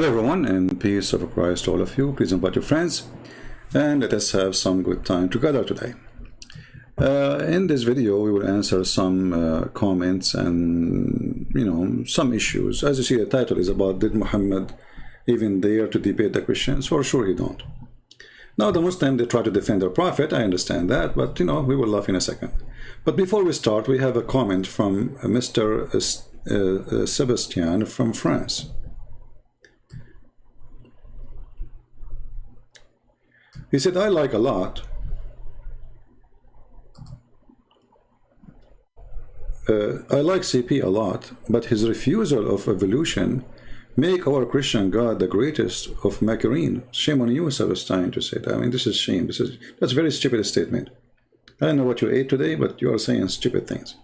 Hello everyone, and peace of Christ to all of you. Please invite your friends and let us have some good time together today. In this video we will answer some comments and some issues. As you see, the title is about, did Muhammad even dare to debate the Christians? For sure he don't. Now the Muslims, they try to defend their prophet, I understand that, but we will laugh in a second. But before we start, we have a comment from Mr. Sebastian from France. He said, I like CP a lot, but his refusal of evolution make our Christian God the greatest of Macarin. Shame on you, Sebastian, to say that. I mean, this is shame. That's a very stupid statement. I don't know what you ate today, but you are saying stupid things.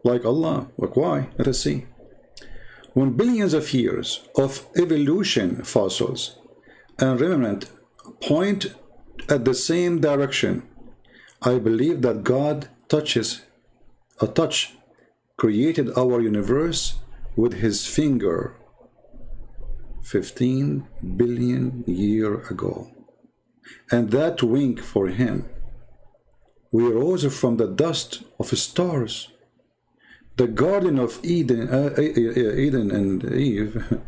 Like Allah. Like why? Let us see. When billions of years of evolution fossils and remnant point at the same direction, I believe that God created our universe with his finger 15 billion years ago. And that wink for him, we rose from the dust of stars. The Garden of Eden, Eden and Eve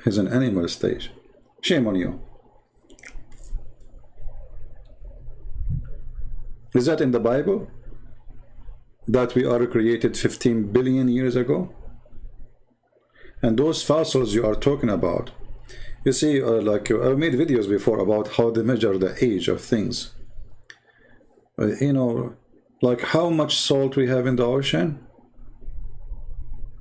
is an animal stage. Shame on you. Is that in the Bible? That we are created 15 billion years ago? And those fossils you are talking about, you see, like I've made videos before about how they measure the age of things. Like how much salt we have in the ocean.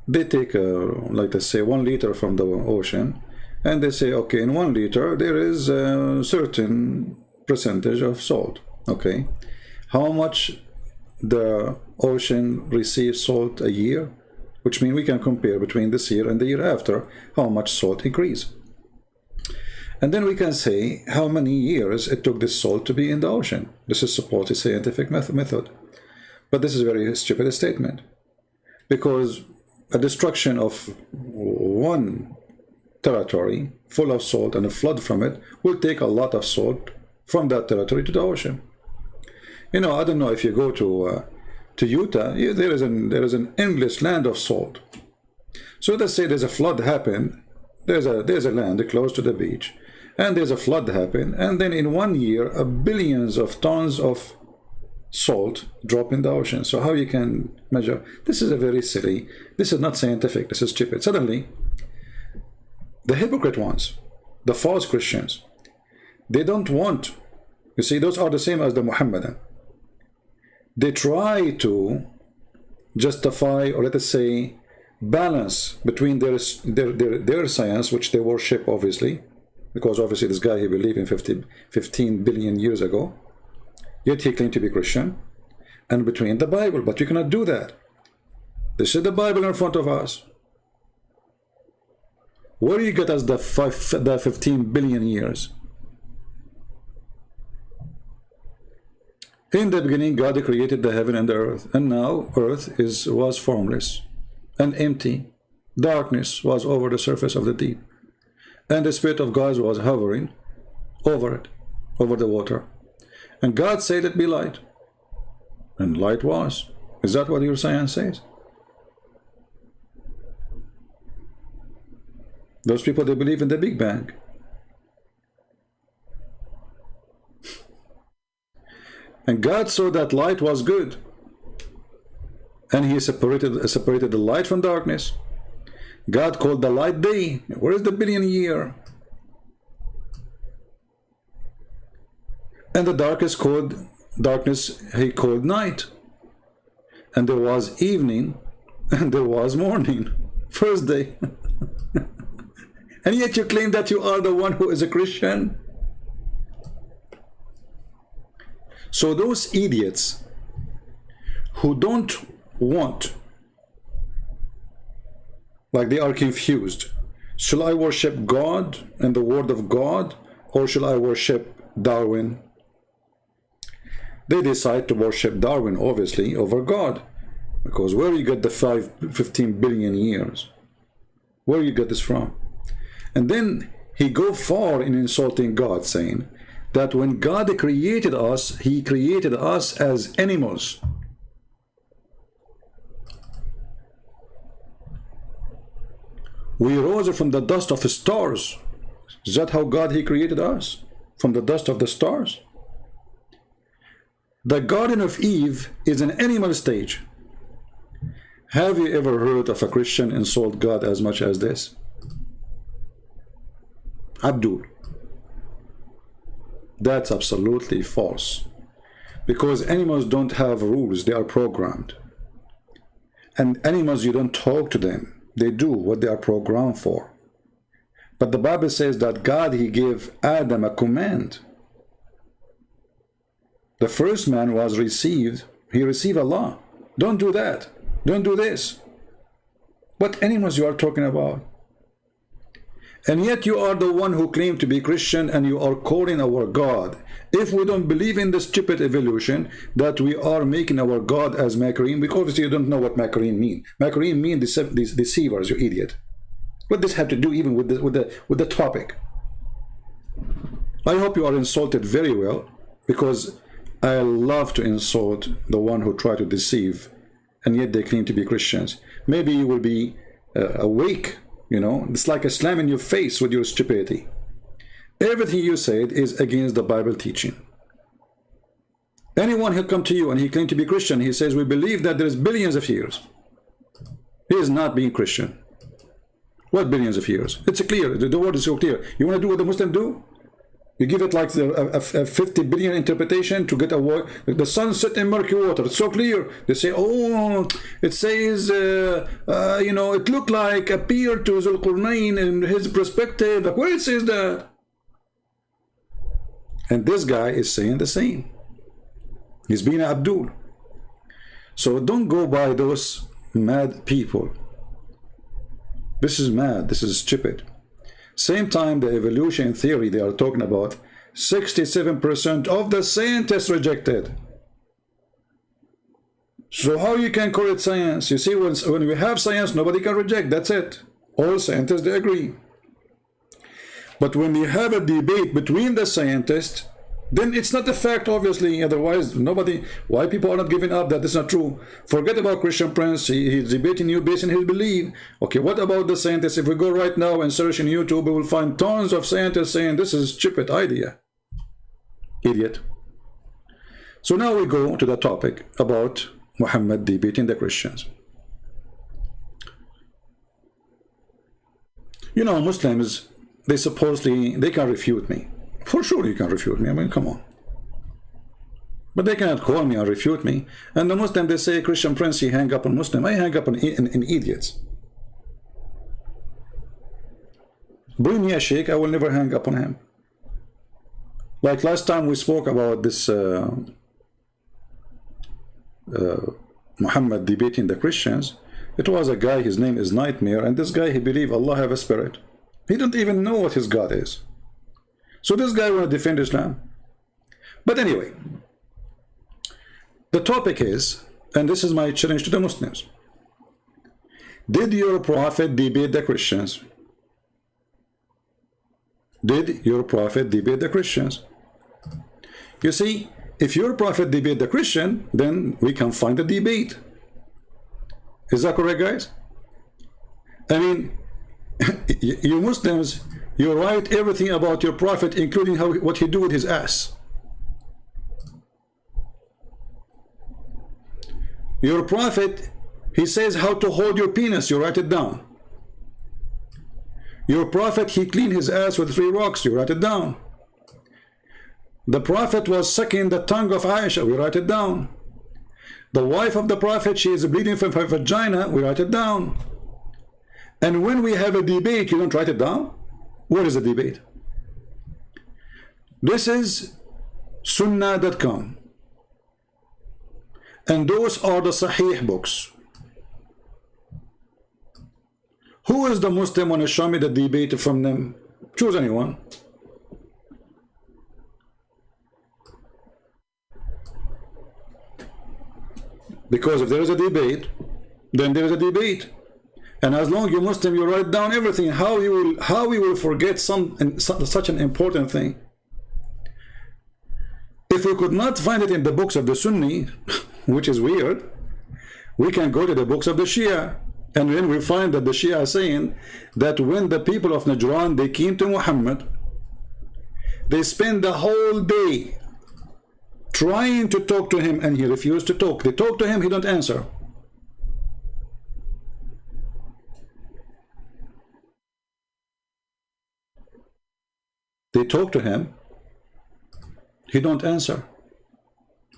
They take, like they say, 1 liter from the ocean, and they say, okay, in 1 liter there is a certain percentage of salt. Okay. How much the ocean receives salt a year, which means we can compare between this year and the year after, how much salt increase. And then we can say how many years it took this salt to be in the ocean. This is supposed scientific method. But this is a very stupid statement, because a destruction of one territory full of salt and a flood from it will take a lot of salt from that territory to the ocean. I don't know if you go to Utah, there is an endless land of salt. So let's say there's a flood happen. There's a land close to the beach, and there's a flood happen, and then in 1 year, billions of tons of salt drop in the ocean. So how you can measure? This is a very silly. This is not scientific. This is stupid. Suddenly, the hypocrite ones, the false Christians, they don't want. You see, those are the same as the Muhammadan. They try to justify, or let us say, balance between their science, which they worship, obviously, because obviously this guy, he believed in 15 billion years ago, yet he claimed to be Christian, and between the Bible. But you cannot do that. This is the Bible in front of us. Where do you get us the 15 billion years? In the beginning, God created the heaven and the earth, and now earth was formless and empty. Darkness was over the surface of the deep, and the Spirit of God was hovering over it, over the water. And God said, "Let be light," and light was. Is that what your science says? Those people, they believe in the Big Bang. And God saw that light was good, and he separated the light from darkness. God called the light day. Where is the billion year? And the darkness he called night. And there was evening, and there was morning. First day. And yet you claim that you are the one who is a Christian? So those idiots who don't want, like they are confused, shall I worship God and the word of God, or shall I worship Darwin? They decide to worship Darwin, obviously, over God, because where you get the 15 billion years? Where you get this from? And then he go far in insulting God, saying that when God created us, he created us as animals. We rose from the dust of the stars. Is that how God he created us? From the dust of the stars? The Garden of Eve is an animal stage. Have you ever heard of a Christian insult God as much as this? Abdul. That's absolutely false. Because animals don't have rules, they are programmed. And animals, you don't talk to them. They do what they are programmed for. But the Bible says that God, he gave Adam a command. The first man he received Allah. Don't do that. Don't do this. What animals you are talking about? And yet you are the one who claim to be Christian, and you are calling our God. If we don't believe in the stupid evolution that we are making our God as Macarim, because obviously you don't know what Macarim mean. Macarim mean deceivers, you idiot. What does this have to do even with the topic? I hope you are insulted very well, because I love to insult the one who try to deceive, and yet they claim to be Christians. Maybe you will be awake. You know, it's like a slam in your face with your stupidity. Everything you said is against the Bible teaching. Anyone who come to you and he claims to be Christian, he says, we believe that there's billions of years. He is not being Christian. What billions of years? It's clear. The word is so clear. You want to do what the Muslims do? You give it like a 50 billion interpretation to get a word. The sun set in murky water. It's so clear. They say, oh, it says, you know, it looked like appeared to Zulqarnain in his perspective. Like, where it says that? And this guy is saying the same. He's being Abdul. So don't go by those mad people. This is mad. This is stupid. Same time, the evolution theory they are talking about, 67% of the scientists rejected. So how you can call it science? You see, when we have science, nobody can reject. That's it. All scientists, they agree. But when you have a debate between the scientists, then it's not a fact, obviously. Otherwise, nobody, why people are not giving up that it's not true. Forget about Christian Prince. He's debating you based on his belief. Okay, what about the scientists? If we go right now and search in YouTube, we will find tons of scientists saying this is a stupid idea. Idiot. So now we go to the topic about Muhammad debating the Christians. You know, Muslims, they can refute me. For sure you can refute me. I mean, come on. But they cannot call me or refute me. And the Muslim, they say, Christian Prince, he hang up on Muslim. I hang up on idiots. Bring me a sheikh, I will never hang up on him. Like last time we spoke about this Muhammad debating the Christians. It was a guy, his name is Nightmare, and this guy, he believed Allah have a spirit. He don't even know what his God is. So this guy want to defend Islam. But anyway, the topic is, and this is my challenge to the Muslims, did your prophet debate the Christians? Did your prophet debate the Christians? You see, if your prophet debate the Christian, then we can find a debate. Is that correct, guys? I mean, you Muslims, you write everything about your prophet, including what he do with his ass. Your prophet, he says how to hold your penis, you write it down. Your prophet, he cleaned his ass with 3 rocks, you write it down. The prophet was sucking the tongue of Aisha, we write it down. The wife of the prophet, she is bleeding from her vagina, we write it down. And when we have a debate, you don't write it down? What is the debate? This is Sunnah.com. And those are the Sahih books. Who is the Muslim want to show me the debate from them? Choose anyone. Because if there is a debate, then there is a debate. And as long you Muslim, you write down everything. How you will forget such an important thing? If we could not find it in the books of the Sunni, which is weird, we can go to the books of the Shia. And then we find that the Shia are saying that when the people of Najran, they came to Muhammad, they spent the whole day trying to talk to him, and he refused to talk. They talk to him, he don't answer. They talk to him, he don't answer.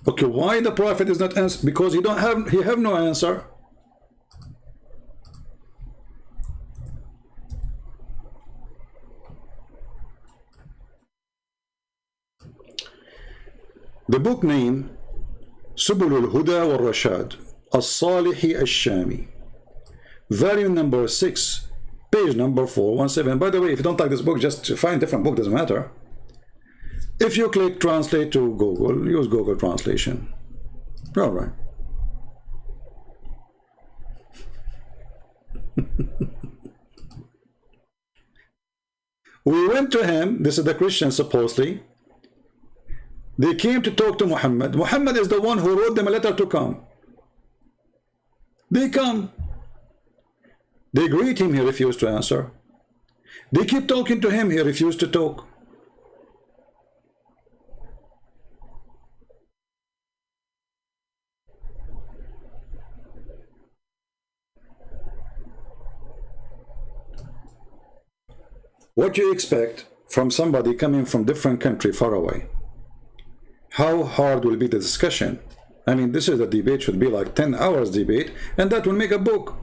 Okay, why the Prophet is not answer? Because he have no answer. The book name Subul al-Huda wal-Rashad As-Salihi Al-Shami, volume number 6, page number 417. By the way, if you don't like this book, just find a different book, doesn't matter. If you click translate to Google, use Google translation. All right. We went to him. This is the Christian, supposedly. They came to talk to Muhammad. Muhammad is the one who wrote them a letter to come. They come. They greet him, he refused to answer. They keep talking to him, he refused to talk. What do you expect from somebody coming from different country far away? How hard will be the discussion? I mean, this is a debate, should be like 10 hours debate, and that will make a book.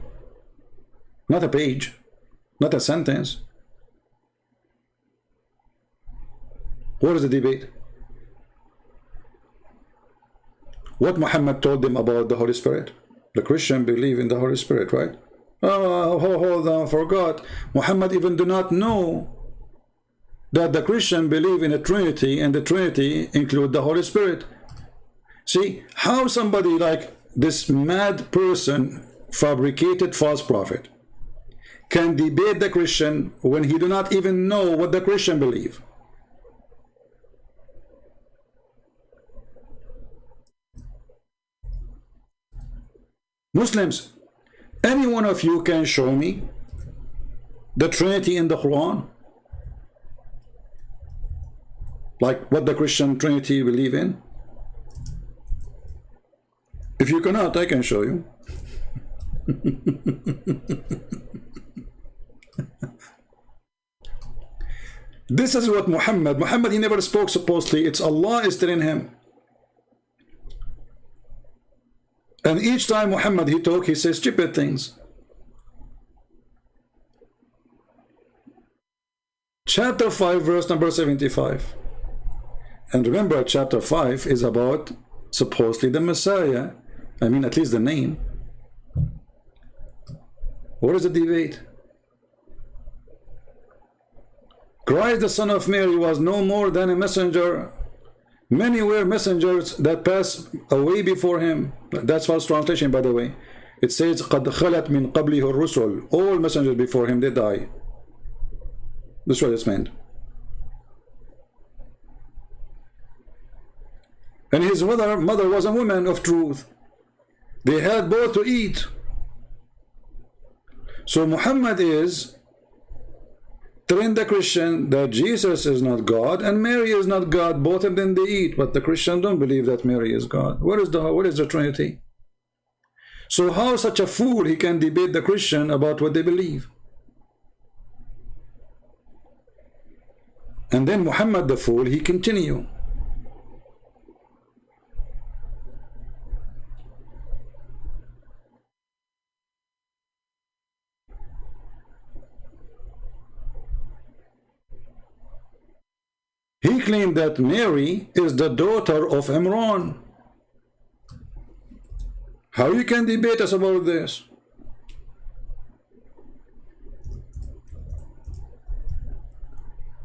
Not a page, not a sentence. What is the debate? What Muhammad told them about the Holy Spirit? The Christian believe in the Holy Spirit, right? Oh, hold on, forgot. Muhammad even do not know that the Christian believe in a Trinity, and the Trinity include the Holy Spirit. See, how somebody like this mad person, fabricated false prophet, can debate the Christian when he do not even know what the Christian believe? Muslims, any one of you can show me the Trinity in the Quran? Like what the Christian Trinity believe in? If you cannot, I can show you. This is what Muhammad, he never spoke supposedly. It's Allah is telling him. And each time Muhammad, he talk, he says stupid things. Chapter 5, verse number 75. And remember, chapter 5 is about supposedly the Messiah. I mean, at least the name. What is the debate? Christ, the Son of Mary, was no more than a messenger. Many were messengers that passed away before him. That's false translation, by the way. It says, قَدْ خَلَتْ مِنْ قَبْلِهُ الرُّسُلُ. All messengers before him, they die. That's what it's meant. And his mother was a woman of truth. They had both to eat. So Muhammad is telling the Christian that Jesus is not God and Mary is not God. Both of them they eat, but the Christians don't believe that Mary is God. What is the Trinity? So how such a fool he can debate the Christian about what they believe? And then Muhammad the fool, he continue. He claimed that Mary is the daughter of Imran. How you can debate us about this?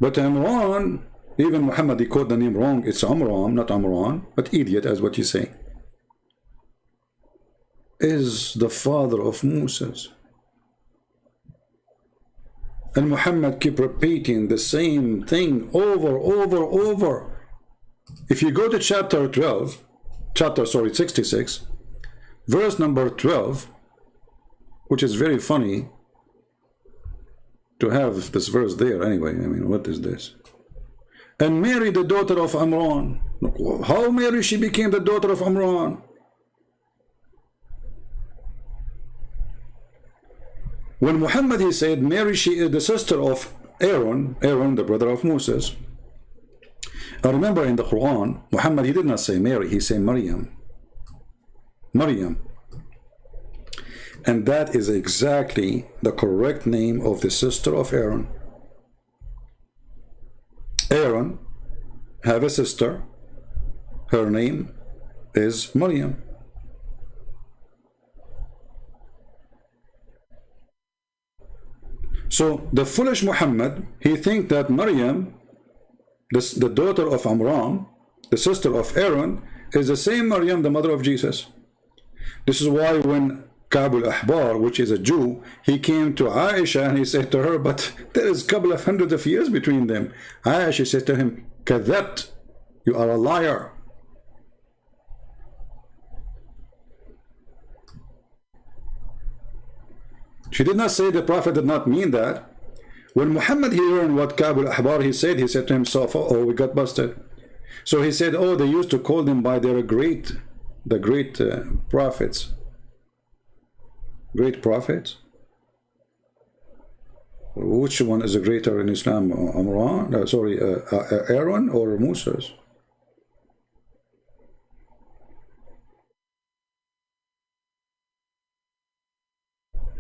But Imran, even Muhammad, he called the name wrong. It's Amram, not Amran, but idiot, as what you say, is the father of Moses. And Muhammad keep repeating the same thing over. If you go to chapter 66, verse number 12, which is very funny to have this verse there anyway. I mean, what is this? And Mary, the daughter of Imran. How Mary, she became the daughter of Imran? When Muhammad, he said, Mary, she is the sister of Aaron, the brother of Moses. I remember in the Quran, Muhammad, he did not say Mary, he said Maryam. And that is exactly the correct name of the sister of Aaron. Aaron have a sister. Her name is Maryam. So the foolish Muhammad, he think that Maryam, the daughter of Imran, the sister of Aaron, is the same Maryam, the mother of Jesus. This is why when Ka'b al-Ahbar, which is a Jew, he came to Aisha and he said to her, but there is a couple of hundreds of years between them. Aisha said to him, Kadhabt, you are a liar. She did not say the Prophet did not mean that. When Muhammad he learned what Ka'b al-Ahbar he said to himself, oh, we got busted. So he said, oh, they used to call them by their great prophets. Great prophets? Which one is greater in Islam? Aaron or Moses?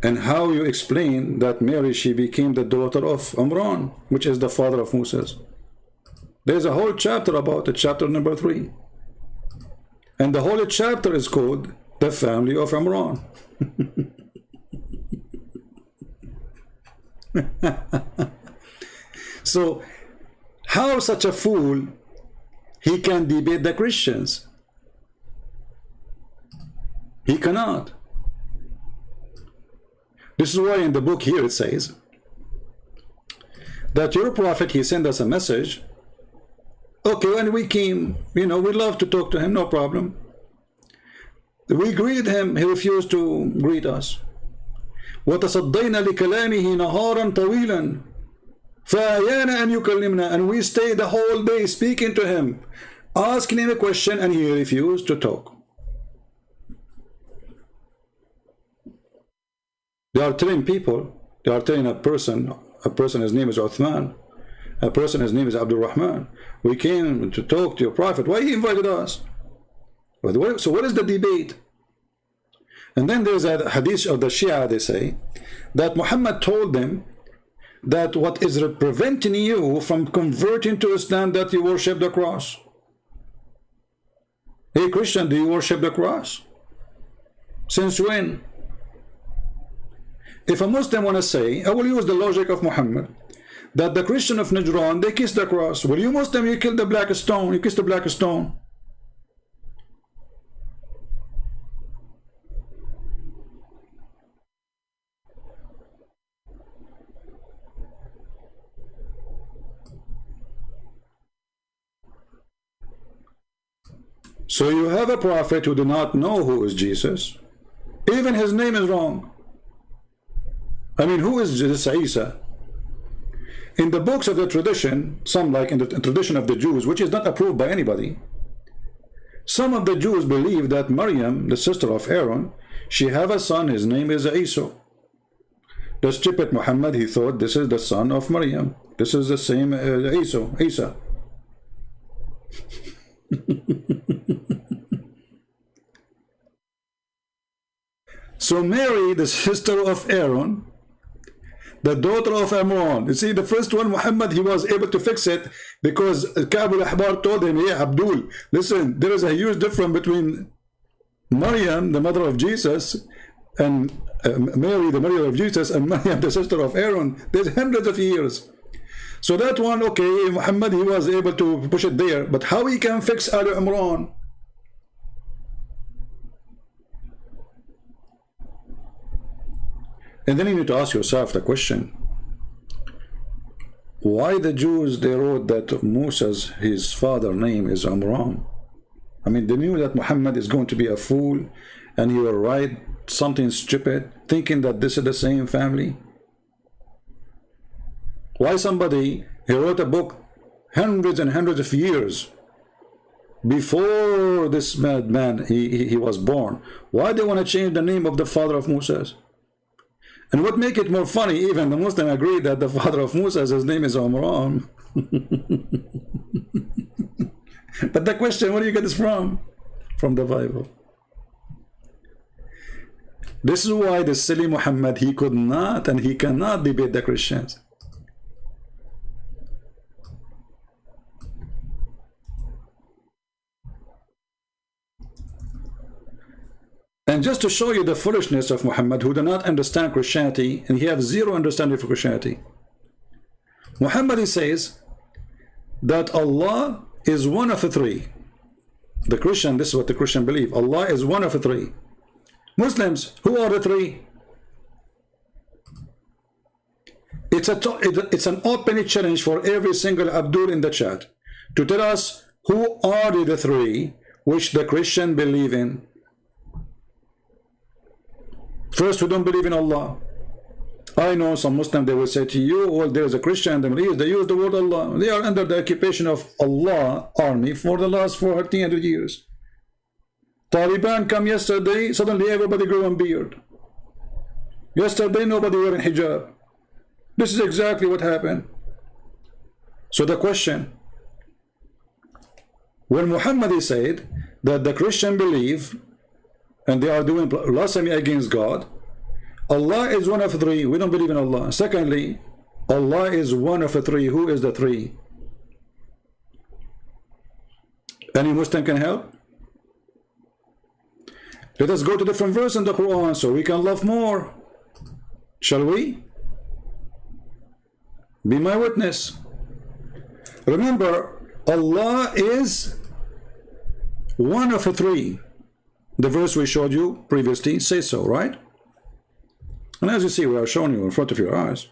And how you explain that Mary, she became the daughter of Imran, which is the father of Moses? There's a whole chapter about it, chapter number 3. And the whole chapter is called the family of Imran. So how such a fool he can debate the Christians? He cannot. This is why in the book here it says that your prophet, he sent us a message. Okay, when we came, we love to talk to him, no problem. We greeted him, he refused to greet us. وَتَصَدَّيْنَا لِكَلَامِهِ نَهَارًا طَوِيلًا فَأَيَانَ أَنْ يُكَلِّمْنَا. And we stayed the whole day speaking to him, asking him a question, and he refused to talk. They are telling people, they are telling a person, his name is Uthman, a person, his name is Abdul Rahman. We came to talk to your prophet. Why he invited us? So what is the debate? And then there's a hadith of the Shia, they say, that Muhammad told them that what is preventing you from converting to Islam, that you worship the cross. Hey Christian, do you worship the cross? Since when? If a Muslim want to say, I will use the logic of Muhammad, that the Christian of Najran, they kiss the cross. Well, you Muslim, you kill the black stone, you kiss the black stone. So you have a prophet who do not know who is Jesus. Even his name is wrong. I mean, who is this Isa? In the books of the tradition, some like in the tradition of the Jews, which is not approved by anybody, some of the Jews believe that Maryam, the sister of Aaron, she have a son, his name is Isa. The stupid Muhammad, he thought this is the son of Maryam. This is the same Isa. So Mary, the sister of Aaron, the daughter of Imran. You see, the first one, Muhammad, he was able to fix it because Ka'b al-Ahbar told him, yeah, Abdul, listen, there is a huge difference between Maryam, the mother of Jesus, and Mary, the mother of Jesus, and Maryam, the sister of Aaron. There's hundreds of years. So that one, okay, Muhammad, he was able to push it there. But how he can fix Ali Imran? And then you need to ask yourself the question, why the Jews, they wrote that Moses, his father name is Amram? I mean, they knew that Muhammad is going to be a fool and he will write something stupid, thinking that this is the same family. Why somebody, he wrote a book hundreds and hundreds of years before this madman he was born. Why they want to change the name of the father of Moses? And what make it more funny, even the Muslim agree that the father of Moses, his name is Amram. But the question, where do you get this from? From the Bible. This is why the silly Muhammad, he could not and he cannot debate the Christians. And just to show you the foolishness of Muhammad, who do not understand Christianity, and he has zero understanding for Christianity. Muhammad, he says that Allah is one of the three. The Christian, this is what the Christian believe. Allah is one of the three. Muslims, who are the three? It's an open challenge for every single Abdul in the chat to tell us who are the three which the Christian believe in. First, who don't believe in Allah. I know some Muslims, they will say to you, well, there is a Christian, they use the word Allah. They are under the occupation of Allah army for the last 1400 years. Taliban come yesterday, suddenly everybody grew a beard. Yesterday, nobody wearing hijab. This is exactly what happened. So the question, when Muhammad said that the Christian believe and they are doing blasphemy against God, Allah is one of the three. We don't believe in Allah. Secondly, Allah is one of the three. Who is the three? Any Muslim can help? Let us go to different verse in the Quran so we can love more. Shall we? Be my witness. Remember, Allah is one of the three. The verse we showed you previously says so, right? And as you see, we are showing you in front of your eyes.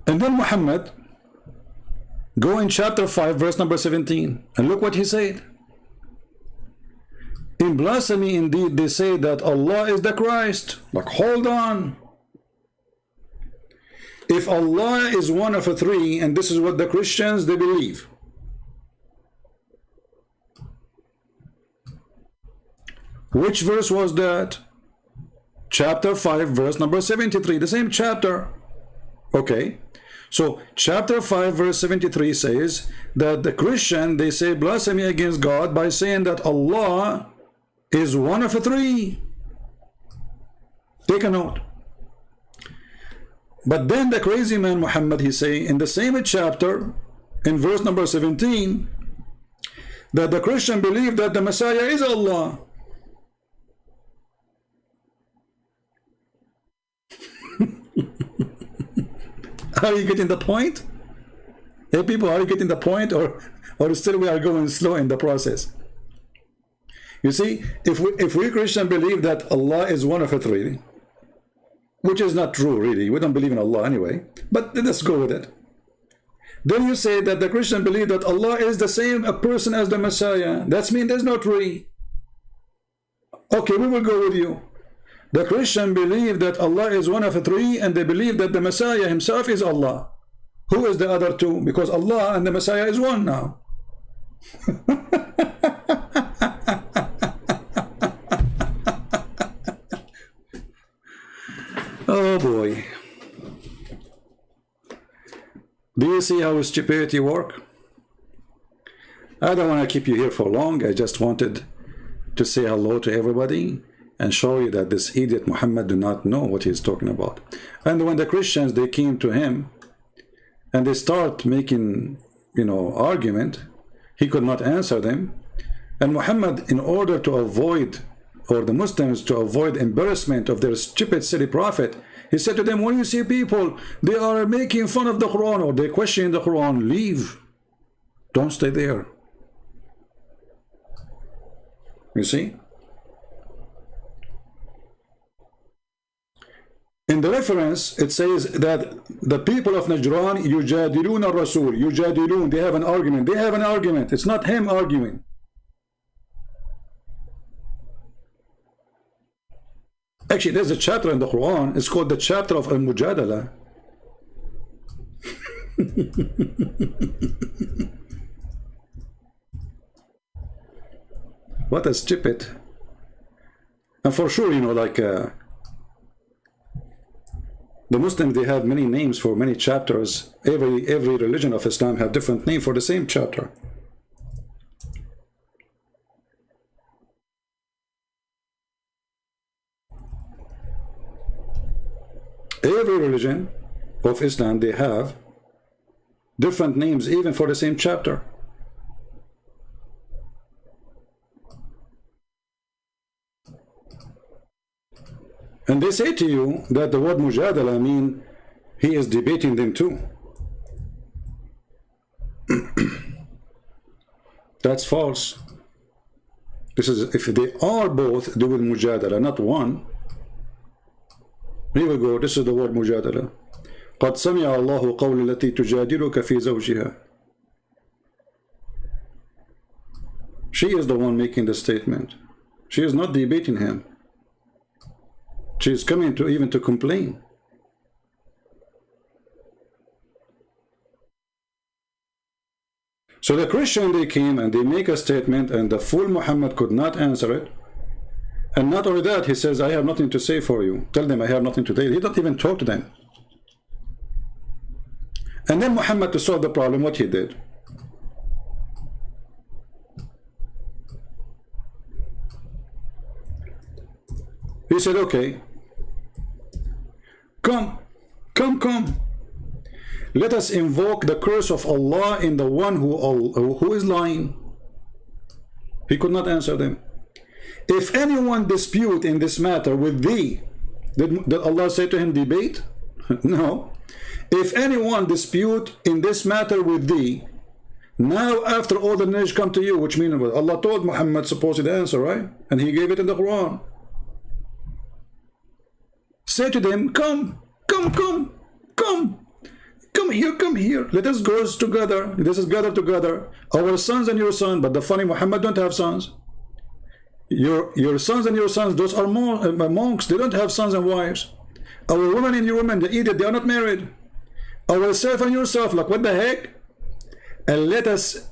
And then Muhammad, go in chapter 5, verse number 17, and look what he said. In blasphemy, indeed, they say that Allah is the Christ. Like, hold on. If Allah is one of the three, and this is what the Christians, they believe, which verse was that? Chapter 5, verse number 73, the same chapter. Okay, so chapter 5, verse 73 says that the Christian, they say blasphemy against God by saying that Allah is one of the three. Take a note. But then the crazy man Muhammad, he say in the same chapter, in verse number 17, that the Christian believe that the Messiah is Allah. Are you getting the point? Hey people, are you getting the point, or still we are going slow in the process? You see, if we Christian believe that Allah is one of the three, which is not true really, we don't believe in Allah anyway, but let's go with it. Then you say that the Christian believe that Allah is the same person as the Messiah. That means there's no three. Okay, we will go with you. The Christian believe that Allah is one of the three, and they believe that the Messiah himself is Allah. Who is the other two? Because Allah and the Messiah is one now. Oh boy. Do you see how stupidity works? I don't want to keep you here for long. I just wanted to say hello to everybody and show you that this idiot Muhammad do not know what he's talking about. And when the Christians, they came to him and they start making, argument, he could not answer them. And Muhammad, in order to avoid, or the Muslims to avoid embarrassment of their stupid silly prophet, he said to them, when you see people, they are making fun of the Quran or they question the Quran, leave. Don't stay there. You see? In the reference, it says that the people of Najran, yujadilun al-Rasul, yujadilun, they have an argument. They have an argument. It's not him arguing. Actually, there's a chapter in the Quran. It's called the chapter of Al-Mujadala. What a stupid. And for sure, you know, like the Muslims, they have many names for many chapters. Every religion of Islam have different name for the same chapter. Every religion of Islam, they have different names even for the same chapter. And they say to you that the word mujadala mean he is debating them too. That's false. This is if they are both doing mujadala, not one. Here we go. This is the word mujadala. قد سمع الله قول التي تجادلك في زوجها. She is the one making the statement. She is not debating him. She is coming to even to complain. So the Christian, they came and they make a statement, and the fool Muhammad could not answer it. And not only that, he says, I have nothing to say for you. Tell them I have nothing to say. He don't even talk to them. And then Muhammad, to solve the problem, what he did? He said, okay, come. Let us invoke the curse of Allah in the one who is lying. He could not answer them. If anyone dispute in this matter with thee, did Allah say to him, debate? No. If anyone dispute in this matter with thee, now after all the knowledge come to you, which means Allah told Muhammad supposed answer, right? And he gave it in the Quran. Say to them, come here. Let us go together. Let us gather together. Our sons and your son. But the funny, Muhammad don't have sons. Your sons and your sons, those are monks. They don't have sons and wives. Our women and your women, they eat it. They are not married. Ourself and yourself, like what the heck? And let us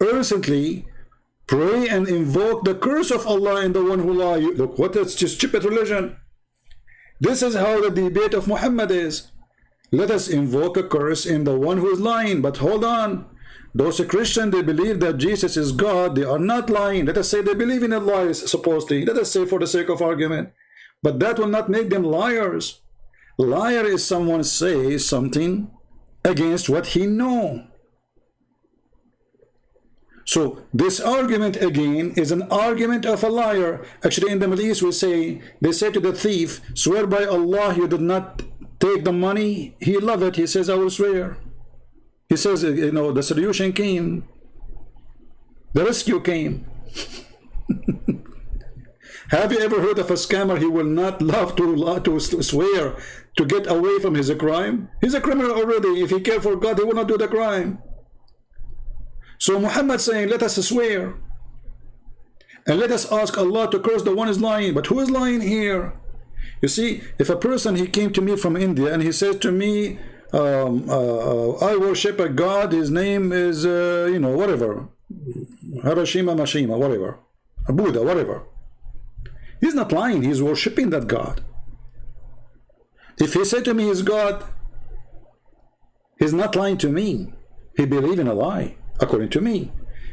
urgently pray and invoke the curse of Allah in the one who lies. Look, what is just stupid religion? This is how the debate of Muhammad is. Let us invoke a curse in the one who is lying. But hold on. Those Christians, they believe that Jesus is God. They are not lying. Let us say they believe in Allah, supposedly. Let us say for the sake of argument. But that will not make them liars. Liar is someone says something against what he knows. So this argument again is an argument of a liar. Actually, in the Middle East, they say to the thief, swear by Allah you did not take the money. He loved it. He says, I will swear. He says, you know, the solution came. The rescue came. Have you ever heard of a scammer? He will not love to swear to get away from his crime. He's a criminal already. If he cared for God, he will not do the crime. So Muhammad saying, let us swear. And let us ask Allah to curse the one who is lying. But who is lying here? You see, if a person, he came to me from India and he says to me, I worship a God, his name is, you know, whatever. Hiroshima, Mashima, whatever. A Buddha, whatever. He's not lying, he's worshipping that God. If he said to me he's God, he's not lying to me. He believes in a lie, according to me.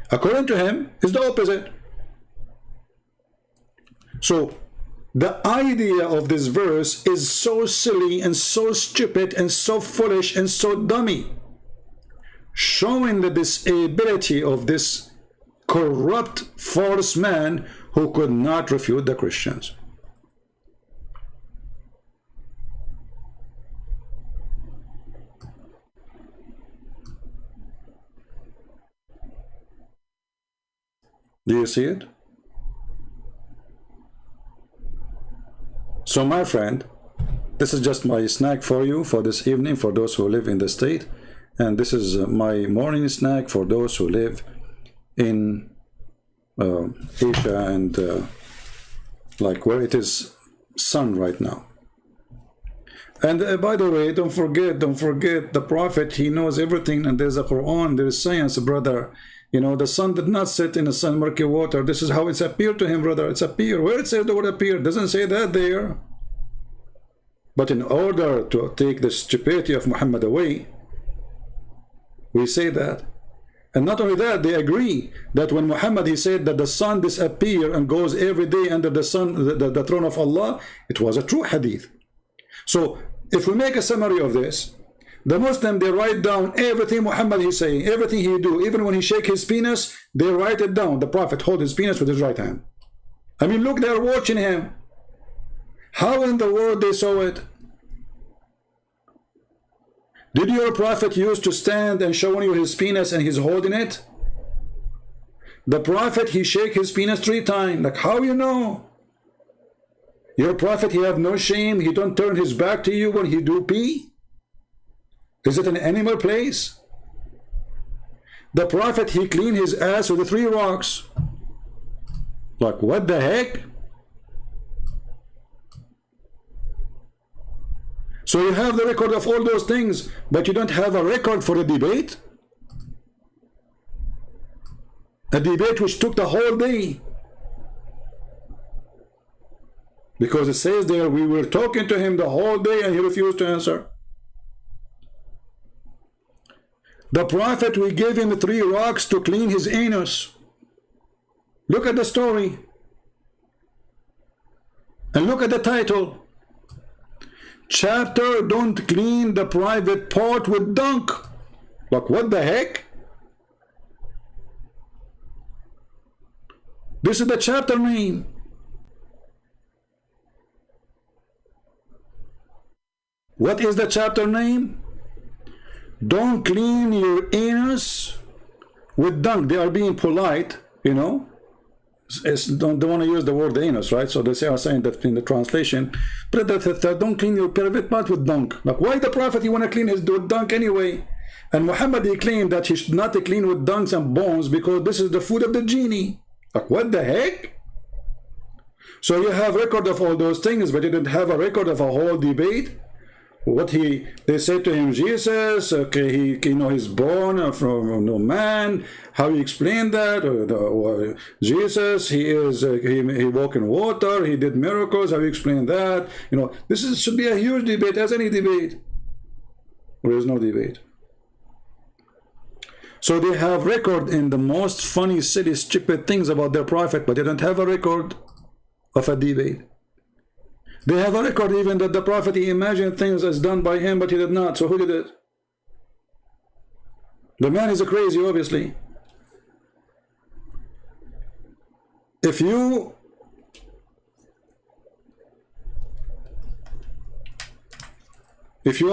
According to him, it's the opposite. So, the idea of this verse is so silly and so stupid and so foolish and so dummy, showing the disability of this corrupt false man who could not refute the Christians. Do you see it? So my friend, this is just my snack for you for this evening, for those who live in the state, and this is my morning snack for those who live in Asia and like where it is sun right now. And by the way, don't forget the Prophet, he knows everything, and there's a Quran, there is science, brother. You know, the sun did not set in the sun murky water. This is how it's appeared to him, brother. It's appeared. Where it says the word appear, doesn't say that there. But in order to take the stupidity of Muhammad away, we say that. And not only that, they agree that when Muhammad, he said that the sun disappears and goes every day under the sun, the throne of Allah, it was a true hadith. So if we make a summary of this, the Muslim, they write down everything Muhammad is saying, everything he do, even when he shake his penis, they write it down. The Prophet hold his penis with his right hand. I mean, look, they're watching him. How in the world they saw it? Did your Prophet used to stand and show you his penis and he's holding it? The Prophet, he shake his penis 3 times. Like, how you know? Your Prophet, he have no shame. He don't turn his back to you when he do pee. Is it an animal place? The Prophet, he clean his ass with the 3 rocks. Like, what the heck? So you have the record of all those things, but you don't have a record for a debate? A debate which took the whole day. Because it says there, we were talking to him the whole day and he refused to answer. The Prophet, we gave him 3 rocks to clean his anus. Look at the story. And look at the title. Chapter, don't clean the private part with dunk. Like, what the heck? This is the chapter name. What is the chapter name? Don't clean your anus with dunk. They are being polite, you know. Don't want to use the word anus, right? So they are saying that in the translation, but don't clean your private part with dunk. Like, why the Prophet, he want to clean his dunk anyway? And Muhammad, he claimed that he should not clean with dunks and bones because this is the food of the genie. Like, what the heck? So you have record of all those things, but you didn't have a record of a whole debate. What they said to him, Jesus, okay, he, you know, he's born from no man. How you explain that? Jesus, he is, he walked in water, he did miracles. How you explain that? You know, should be a huge debate, as any debate. There is no debate. So they have record in the most funny, silly, stupid things about their Prophet, but they don't have a record of a debate. They have a record even that the Prophet, he imagined things as done by him, but he did not. So who did it? The man is a crazy, obviously. If you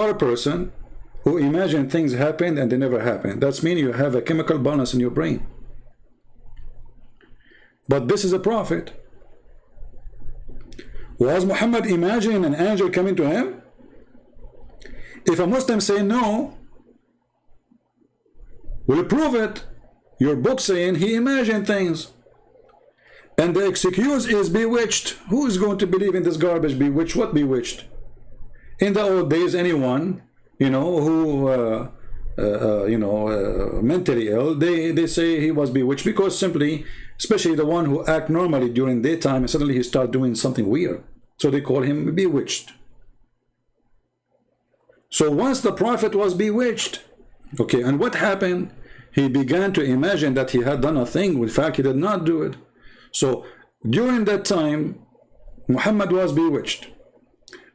are a person who imagine things happen and they never happen, that's mean you have a chemical balance in your brain. But this is a prophet. Was Muhammad imagining an angel coming to him? If a Muslim say no, will prove it. Your book saying he imagined things. And the excuse is bewitched. Who is going to believe in this garbage? Bewitched? What bewitched? In the old days, anyone, you know, who mentally ill, they say he was bewitched because simply, especially the one who act normally during daytime and suddenly he start doing something weird. So they call him bewitched. So once the Prophet was bewitched, okay, and what happened? He began to imagine that he had done a thing. In fact, he did not do it. So during that time, Muhammad was bewitched.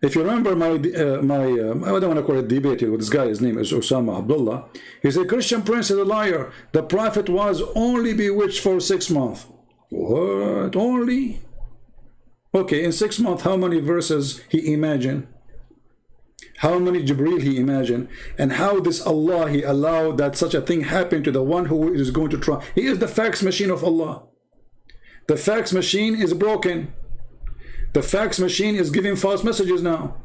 If you remember I don't want to call it debate with this guy, his name is Osama Abdullah. He said, Christian Prince is a liar. The Prophet was only bewitched for 6 months. What? Only? Okay, in 6 months, how many verses he imagined? How many Jibreel he imagined? And how this Allah, he allowed that such a thing happen to the one who is going to try. He is the fax machine of Allah. The fax machine is broken. The fax machine is giving false messages now.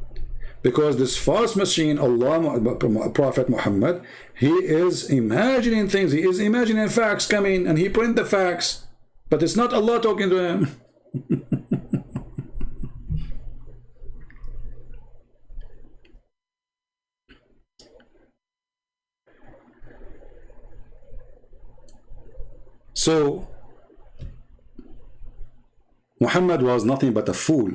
Because this false machine, Allah, Prophet Muhammad, he is imagining things. He is imagining fax coming, and he print the fax. But it's not Allah talking to him. So, Muhammad was nothing but a fool.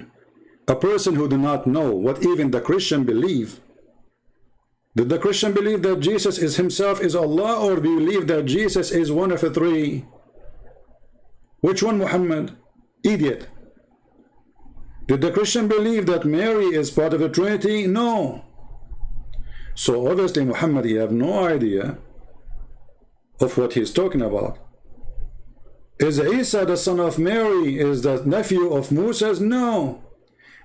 A person who did not know what even the Christian believe. Did the Christian believe that Jesus is himself is Allah, or do you believe that Jesus is one of the three? Which one, Muhammad? Idiot. Did the Christian believe that Mary is part of the Trinity? No. So obviously Muhammad, you have no idea of what he's talking about. Is Isa the son of Mary? Is the nephew of Moses? No.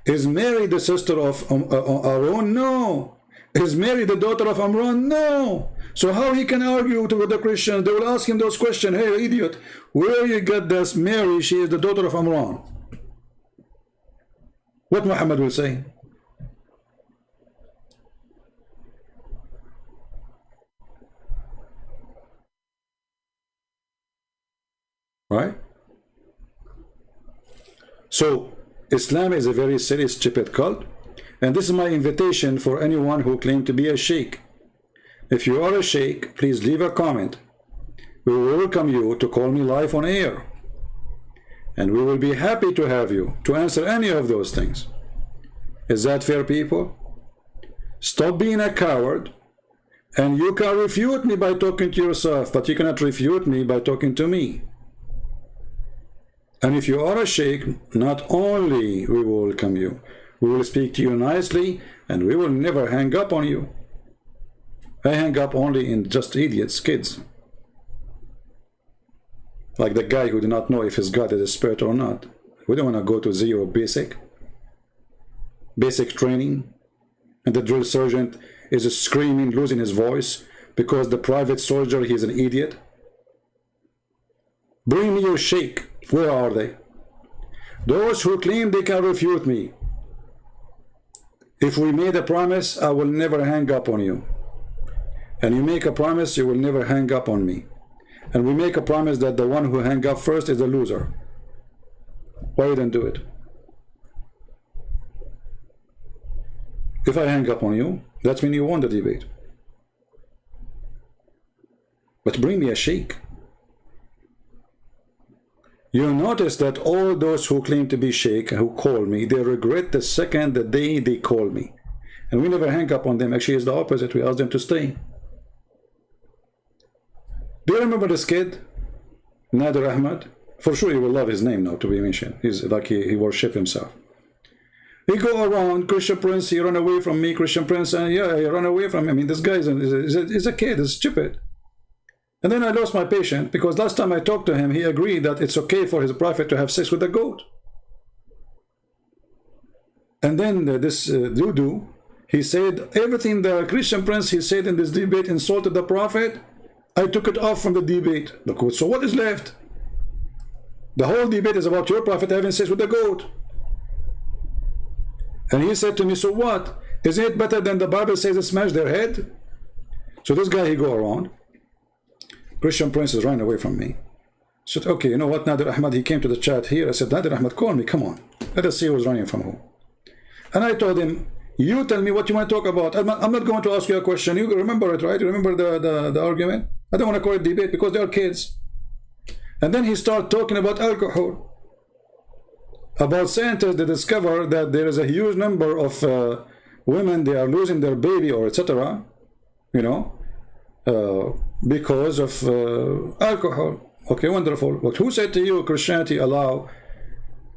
Is Mary the sister of Aaron? No. Is Mary the daughter of Amran? No. So how he can argue with the Christians? They will ask him those questions. Hey, idiot, where you get this Mary? She is the daughter of Amran. What Muhammad will say? Right? So, Islam is a very serious, stupid cult. And this is my invitation for anyone who claims to be a sheikh. If you are a sheikh, please leave a comment. We will welcome you to call me live on air. And we will be happy to have you to answer any of those things. Is that fair, people? Stop being a coward. And you can refute me by talking to yourself, but you cannot refute me by talking to me. And if you are a sheikh, not only we will welcome you, we will speak to you nicely, and we will never hang up on you. I hang up only in just idiots, kids. Like the guy who did not know if his God is a spirit or not. We don't want to go to zero basic training. And the drill sergeant is screaming, losing his voice, because the private soldier, he's an idiot. Bring me your sheikh. Where are they? Those who claim they can refute me. If we made a promise, I will never hang up on you. And you make a promise, you will never hang up on me. And we make a promise that the one who hang up first is a loser. Why you don't do it? If I hang up on you, that means you won the debate. But bring me a sheikh. You notice that all those who claim to be sheikh, who call me, they regret the second the day they call me. And we never hang up on them. Actually, it's the opposite. We ask them to stay. Do you remember this kid? Nader Ahmad? For sure you will love his name now to be mentioned. He's like he worship himself. He go around, Christian Prince, he run away from me, Christian Prince, and yeah, he run away from me. I mean, this guy is a kid, he's stupid. And then I lost my patience, because last time I talked to him, he agreed that it's okay for his prophet to have sex with a goat. And then this Dudu, he said, everything the Christian Prince, he said in this debate insulted the prophet. I took it off from the debate. So what is left? The whole debate is about your prophet having sex with a goat. And he said to me, so what? Isn't it better than the Bible says to smash their head? So this guy, he go around. Christian Prince is running away from me. I said, okay, you know what, Nader Ahmad, he came to the chat here. I said, Nader Ahmad, call me, come on. Let us see who's running from who. And I told him, you tell me what you want to talk about. I'm not going to ask you a question. You remember it, right? You remember the argument? I don't want to call it debate because they are kids. And then he started talking about alcohol. About scientists that discover that there is a huge number of women, they are losing their baby or etc. You know, because of alcohol. Okay, wonderful. But who said to you Christianity allow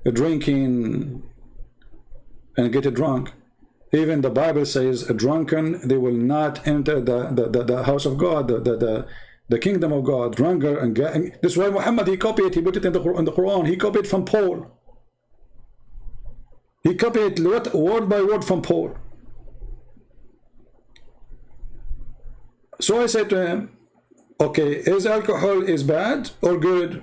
drinking and get drunk? Even the Bible says a drunken, they will not enter the house of God, the kingdom of God. Drunker and this is why Muhammad, he copied, he put it in the Quran, he copied from Paul. He copied word by word from Paul. So I said to him, okay, is alcohol is bad or good?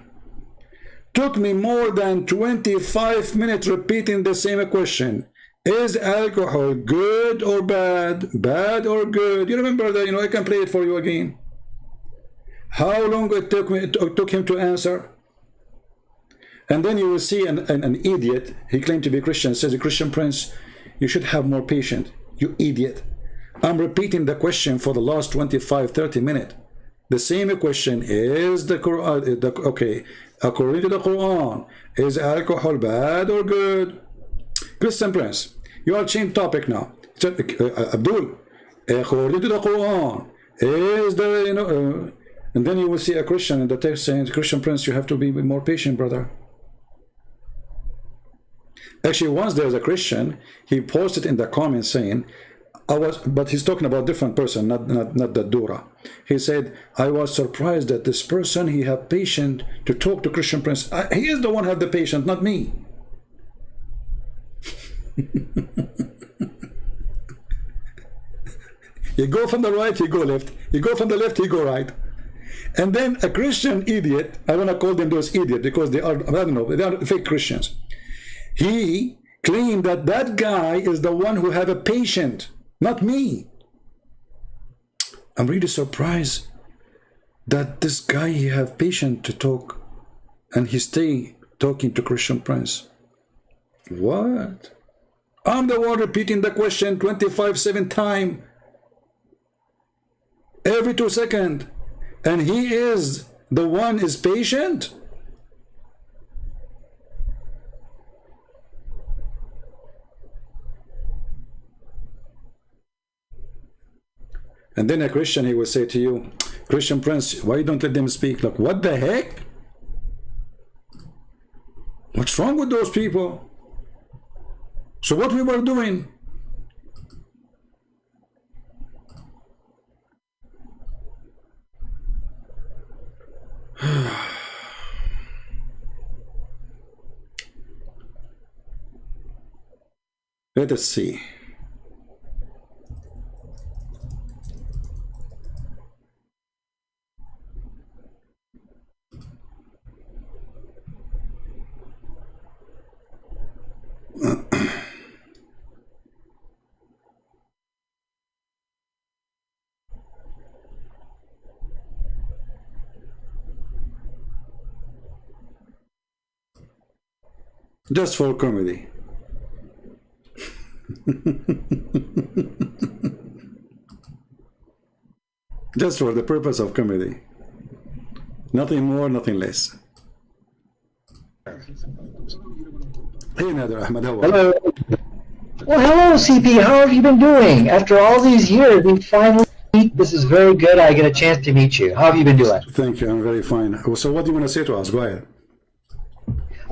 Took me more than 25 minutes repeating the same question. Is alcohol good or bad? Bad or good? You remember that? You know, I can play it for you again. How long it took him to answer? And then you will see an idiot. He claimed to be Christian. Says, Christian Prince, you should have more patience. You idiot. I'm repeating the question for the last 25-30 minutes. The same question. Is the Quran, okay, according to the Quran, is alcohol bad or good? Christian Prince, you are changing topic now. Abdul, according to the Quran, is the, you know, and then you will see a Christian in the text saying, Christian Prince, you have to be more patient, brother. Actually, once there's a Christian, he posted in the comments saying, but he's talking about different person, not the Dura. He said, I was surprised that this person, he have patience to talk to Christian Prince. He is the one who have the patience, not me. You go from the right, you go left. You go from the left, you go right. And then a Christian idiot, I want to call them those idiots because they are, I don't know, they are fake Christians. He claimed that that guy is the one who have a patient, not me. I'm really surprised that this guy, he have patience to talk and he stay talking to Christian Prince. What? I'm the one repeating the question 25-7 times every 2 seconds, and he is the one is patient. And then a Christian, he will say to you, Christian Prince, why you don't let them speak? Like, what the heck? What's wrong with those people? So what we were doing? Let us see. Just for comedy. Just for the purpose of comedy. Nothing more, nothing less. Hey Nader Ahmed, how are you? Hello. Well, hello, CP. How have you been doing? After all these years, we finally meet. This is very good. I get a chance to meet you. How have you been doing? Thank you. I'm very fine. So what do you want to say to us? Go ahead.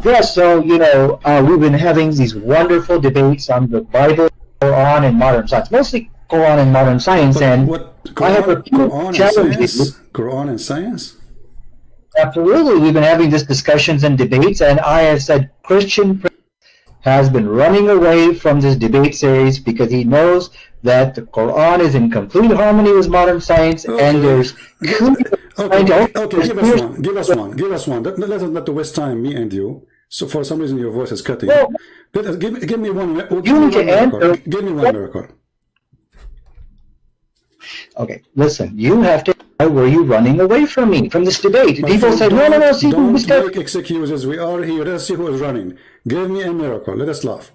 Yes, so, you know, we've been having these wonderful debates on the Bible, Quran, and modern science. Mostly Quran and modern science. And what, I have a few challenges. Quran and science? Absolutely. We've been having these discussions and debates, and I have said Christian Prince has been running away from this debate series because he knows that the Quran is in complete harmony with modern science, and there's okay, give us one. Let us not waste time, me and you. So for some reason your voice is cutting. Well, give me one. You need to answer. Give me one miracle. Okay, listen. You have to. Why were you running away from me, from this debate? People say, no. See, don't make excuses. We are here. Let's see who is running. Give me a miracle. Let us laugh.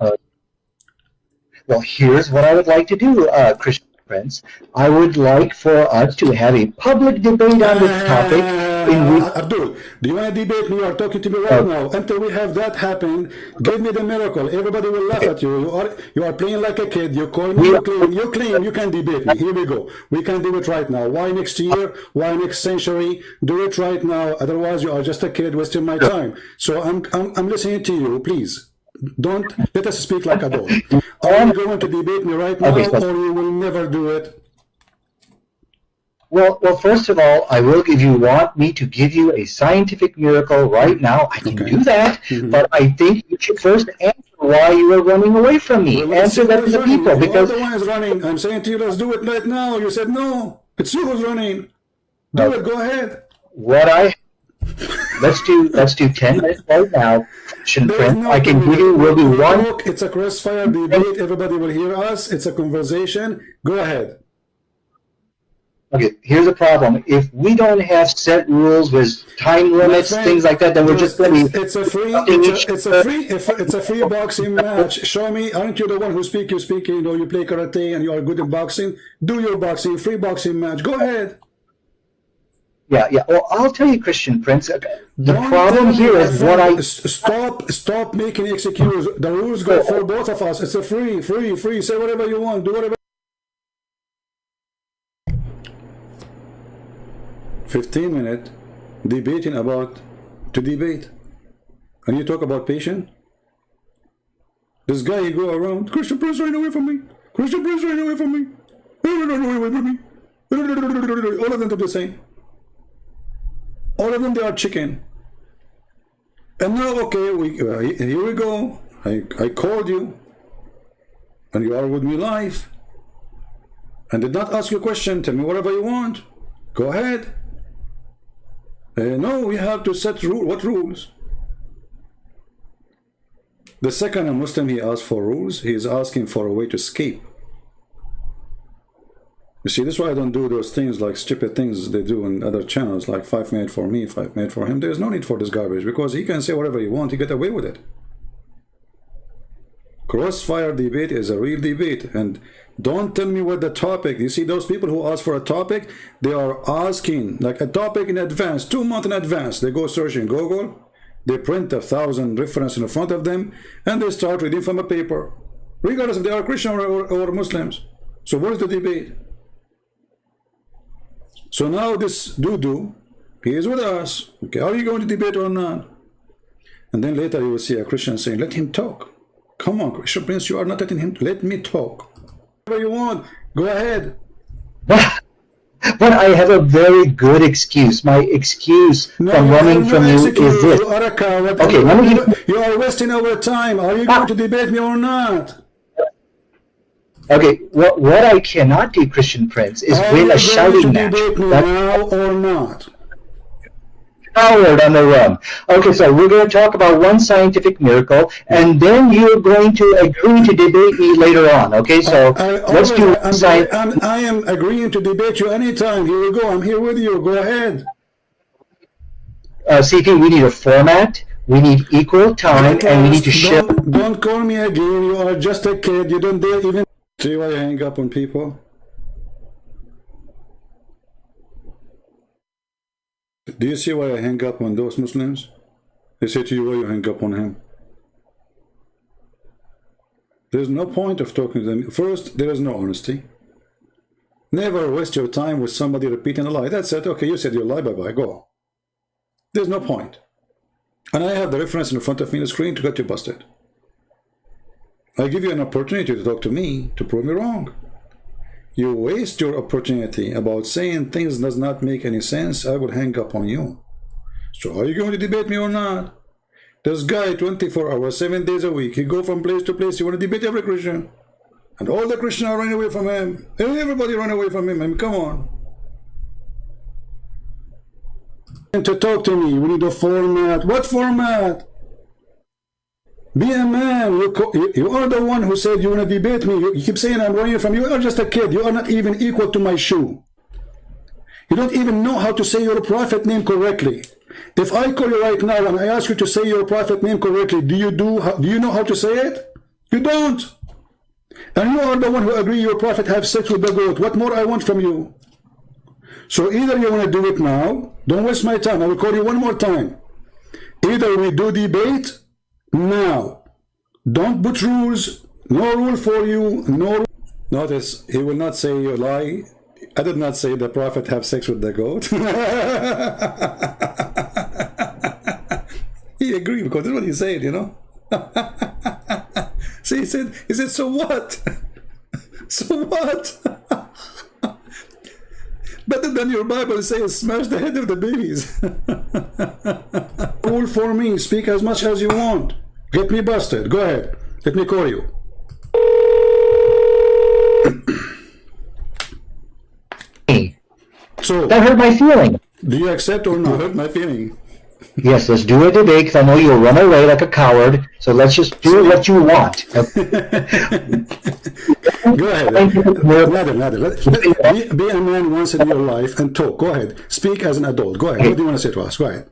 Well, here's what I would like to do, Christian Prince. I would like for us to have a public debate on this topic. Abdul, do you want to debate me? You are talking to me right now. Until we have that happen, give me the miracle. Everybody will laugh at you. You are playing like a kid. You call me. You claim you can debate me. Here we go. We can do it right now. Why next year? Why next century? Do it right now. Otherwise, you are just a kid wasting my time. So I'm listening to you. Please. Don't let us speak like adults. Are you going to debate me right now, or you will never do it? Well, first of all, I will give you. Want me to give you a scientific miracle right now? I can do that, but I think you should first answer why you are running away from me. Well, answer that to the people, because the one is running. I'm saying to you, let's do it right now. You said no. It's you who's running. Do it. Go ahead. What I let's do 10 minutes right now. Christian There is Prince, no I can 10 give you, minutes. will be one. Talk. It's a crossfire debate. Everybody will hear us. It's a conversation. Go ahead. Okay, here's the problem. If we don't have set rules with time limits, friend, things like that, then we're just going to be. It's a free boxing match. Show me. Aren't you the one who speak? You speak. You know, you play karate and you are good in boxing. Do your boxing. Free boxing match. Go ahead. Yeah. Well, I'll tell you, Christian Prince. The Don't problem here is what I stop making excuses. The rules go for both of us. It's a free. Say whatever you want. Do whatever. 15-minute debating about to debate, and you talk about patient. This guy, you go around, Christian Prince, run away from me. Christian Prince, run away from me. Run away from me. All of them do the same. All of them, they are chicken. And now, okay, here we go. I called you, and you are with me live, and did not ask you a question. Tell me whatever you want. Go ahead. No, we have to set what rules? The second a Muslim he asks for rules, he is asking for a way to escape. You see, this is why I don't do those things like stupid things they do in other channels, like 5 minutes for me, 5 minutes for him. There's no need for this garbage, because he can say whatever he wants, he get away with it. Crossfire debate is a real debate, and don't tell me what the topic. You see, those people who ask for a topic, they are asking like a topic in advance, 2 months in advance. They go search in Google, they print 1,000 references in front of them, and they start reading from a paper, regardless if they are Christian or Muslims. So what is the debate? So now this Dudu, he is with us. Okay, are you going to debate or not? And then later you will see a Christian saying, let him talk. Come on, Christian Prince, you are not letting him. Let me talk. Whatever you want, go ahead. But I have a very good excuse. My excuse from running from you is this. You are a coward. Okay, let me give you are wasting our time. Are you going to debate me or not? Okay, what I cannot do, Christian Prince, is win a shouting match. Are you going to debate me now or not? Coward on the run. Okay, so we're going to talk about one scientific miracle, and then you're going to agree to debate me later on. Okay, so let's do science. I am agreeing to debate you anytime. Here we go. I'm here with you. Go ahead. CP, we need a format. We need equal time, and we need to share. Don't call me again. You are just a kid. You don't dare even. See why you hang up on people? Do you see why I hang up on those Muslims? They say to you, why you hang up on him? There's no point of talking to them. First, there is no honesty. Never waste your time with somebody repeating a lie. That's it. Okay, you said you lie, bye-bye, go. There's no point. And I have the reference in front of me on the screen to get you busted. I give you an opportunity to talk to me to prove me wrong. You waste your opportunity about saying things does not make any sense, I will hang up on you. So are you going to debate me or not? This guy, 24 hours, 7 days a week, he go from place to place, you want to debate every Christian. And all the Christians are running away from him. Everybody run away from him. I mean, come on. And to talk to me, we need a format. What format? Be a man. You are the one who said you want to debate me. You keep saying I'm running from you. You are just a kid. You are not even equal to my shoe. You don't even know how to say your prophet name correctly. If I call you right now and I ask you to say your prophet name correctly, do you know how to say it? You don't. And you are the one who agree your prophet have sex with the goat. What more I want from you? So either you want to do it now. Don't waste my time. I will call you one more time. Either we do debate now. Don't put rules. No rule for you. No. Notice he will not say you lie. I did not say the prophet have sex with the goat. He agreed because that's what he said, you know. See, he said, so what? So what? Better than your Bible says, smash the head of the babies. Rule for me, speak as much as you want. Get me busted. Go ahead. Let me call you. So that hurt my feeling. Do you accept or not? Hurt my feeling. Yes, let's do a debate because I know you'll run away like a coward. So let's just do what you want. Go ahead. Be a man once in your life and talk. Go ahead. Speak as an adult. Go ahead. What do you want to say to us? Go ahead.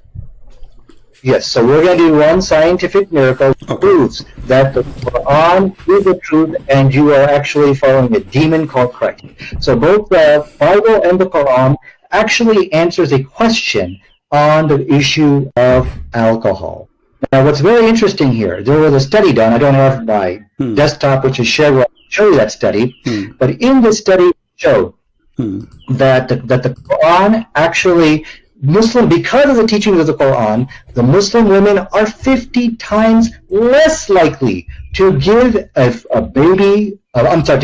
Yes, so we're going to do one scientific miracle that proves that the Quran is the truth and you are actually following a demon called Christ. So both the Bible and the Quran actually answers a question on the issue of alcohol. Now, what's very interesting here, there was a study done. I don't have my desktop, which is shared. I'll show you that study. But in this study, it showed that the Quran actually, because of the teachings of the Quran, the Muslim women are 50 times less likely to give to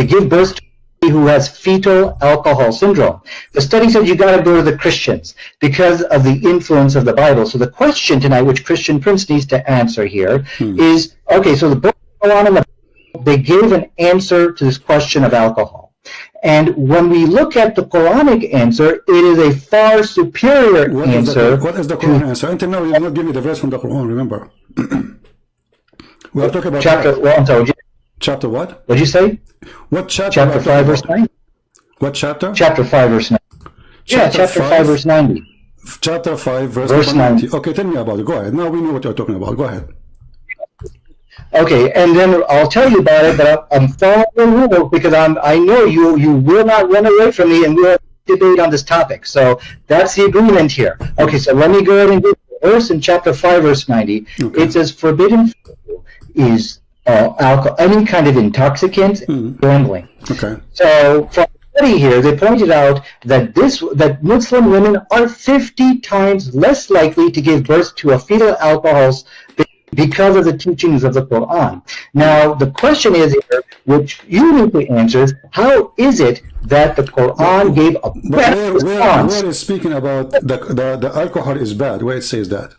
give birth to who has fetal alcohol syndrome. The study said you got to go to the Christians because of the influence of the Bible. So the question tonight, which Christian Prince needs to answer here, is, okay, so the book of Quran and the Bible, they gave an answer to this question of alcohol. And when we look at the Quranic answer, it is a far superior answer. What is the Quran answer? Until now, you did not give me the verse from the Quran, remember. We are talking about chapter, well, I'm sorry, chapter what? What did you say? What chapter? Chapter 5, verse 9. What chapter? Chapter 5, verse 9. Chapter 5, verse 90. Chapter 5, verse 90. Okay, tell me about it. Go ahead. Now we know what you're talking about. Go ahead. Okay, and then I'll tell you about it, but I'm following the rule because I know you will not run away from me and we'll debate on this topic. So that's the agreement here. Okay, so let me go ahead and get the verse in chapter 5, verse 90. Okay. It says, forbidden is alcohol, any kind of intoxicant, gambling. Okay. So from the study here, they pointed out that Muslim women are 50 times less likely to give birth to a fetal alcohol because of the teachings of the Quran. Now, the question is here, which you need to answer, is how is it that the Quran gave a better response? Where is speaking about the alcohol is bad? Where it says that?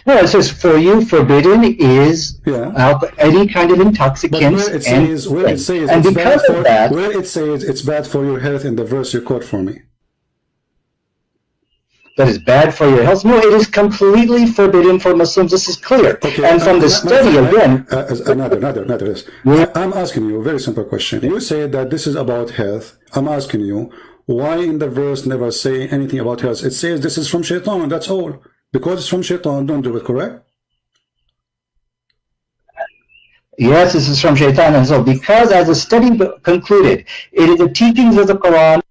No, it says for you forbidden is any kind of intoxicants. Where it says it's bad for your health in the verse you quote for me. That is bad for your health. No, it is completely forbidden for Muslims. This is clear. Okay, and from the study again. Another. I'm asking you a very simple question. You say that this is about health. I'm asking you, why in the verse never say anything about health? It says this is from Shaitan, that's all. Because it's from Shaitan, don't do it, correct? Yes, this is from Shaitan. And so, because as the study concluded, it is the teachings of the Quran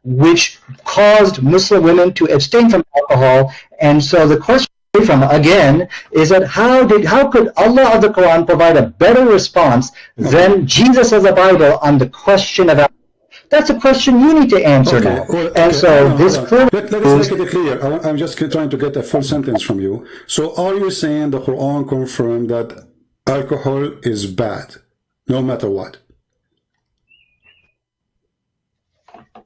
which caused Muslim women to abstain from alcohol. And so the question from again is that how could Allah of the Quran provide a better response than Jesus of the Bible on the question of alcohol? That's a question you need to answer now. And so this let's make it clear. I'm just trying to get a full sentence from you. So are you saying the Quran confirmed that alcohol is bad, no matter what?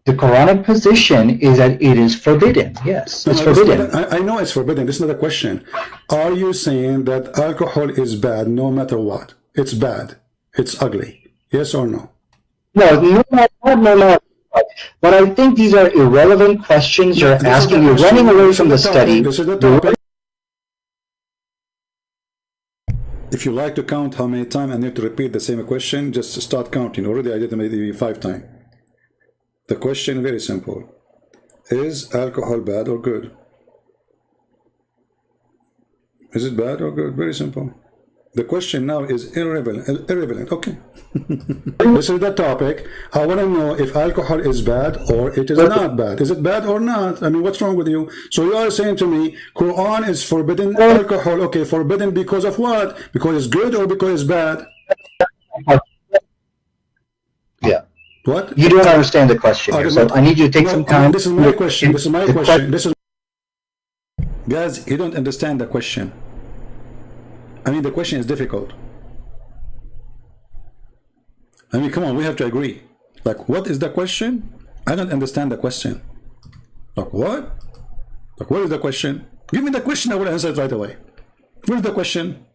The Quranic position is that it is forbidden. Yes, it's forbidden. I know it's forbidden. This is not a question. Are you saying that alcohol is bad no matter what? It's bad. It's ugly. Yes or no? No. But I think these are irrelevant questions you're asking. You're running away from the study. This is the topic. If you like to count how many times I need to repeat the same question, just start counting. Already I did it maybe 5 times. The question very simple. Is alcohol bad or good? Is it bad or good? Very simple. The question now is irrelevant. Okay. This is the topic. I want to know if alcohol is bad or it is not bad. Is it bad or not? I mean, what's wrong with you? So you are saying to me, Quran is forbidden alcohol. Okay, forbidden because of what? Because it's good or because it's bad? Yeah. What? You don't understand the question here, so I need you to take some time. This is my question. This is my question. Guys, you don't understand the question. I mean, the question is difficult. I mean, come on, we have to agree. Like, what is the question? I don't understand the question. Like, what? Like, what is the question? Give me the question, I will answer it right away. What is the question?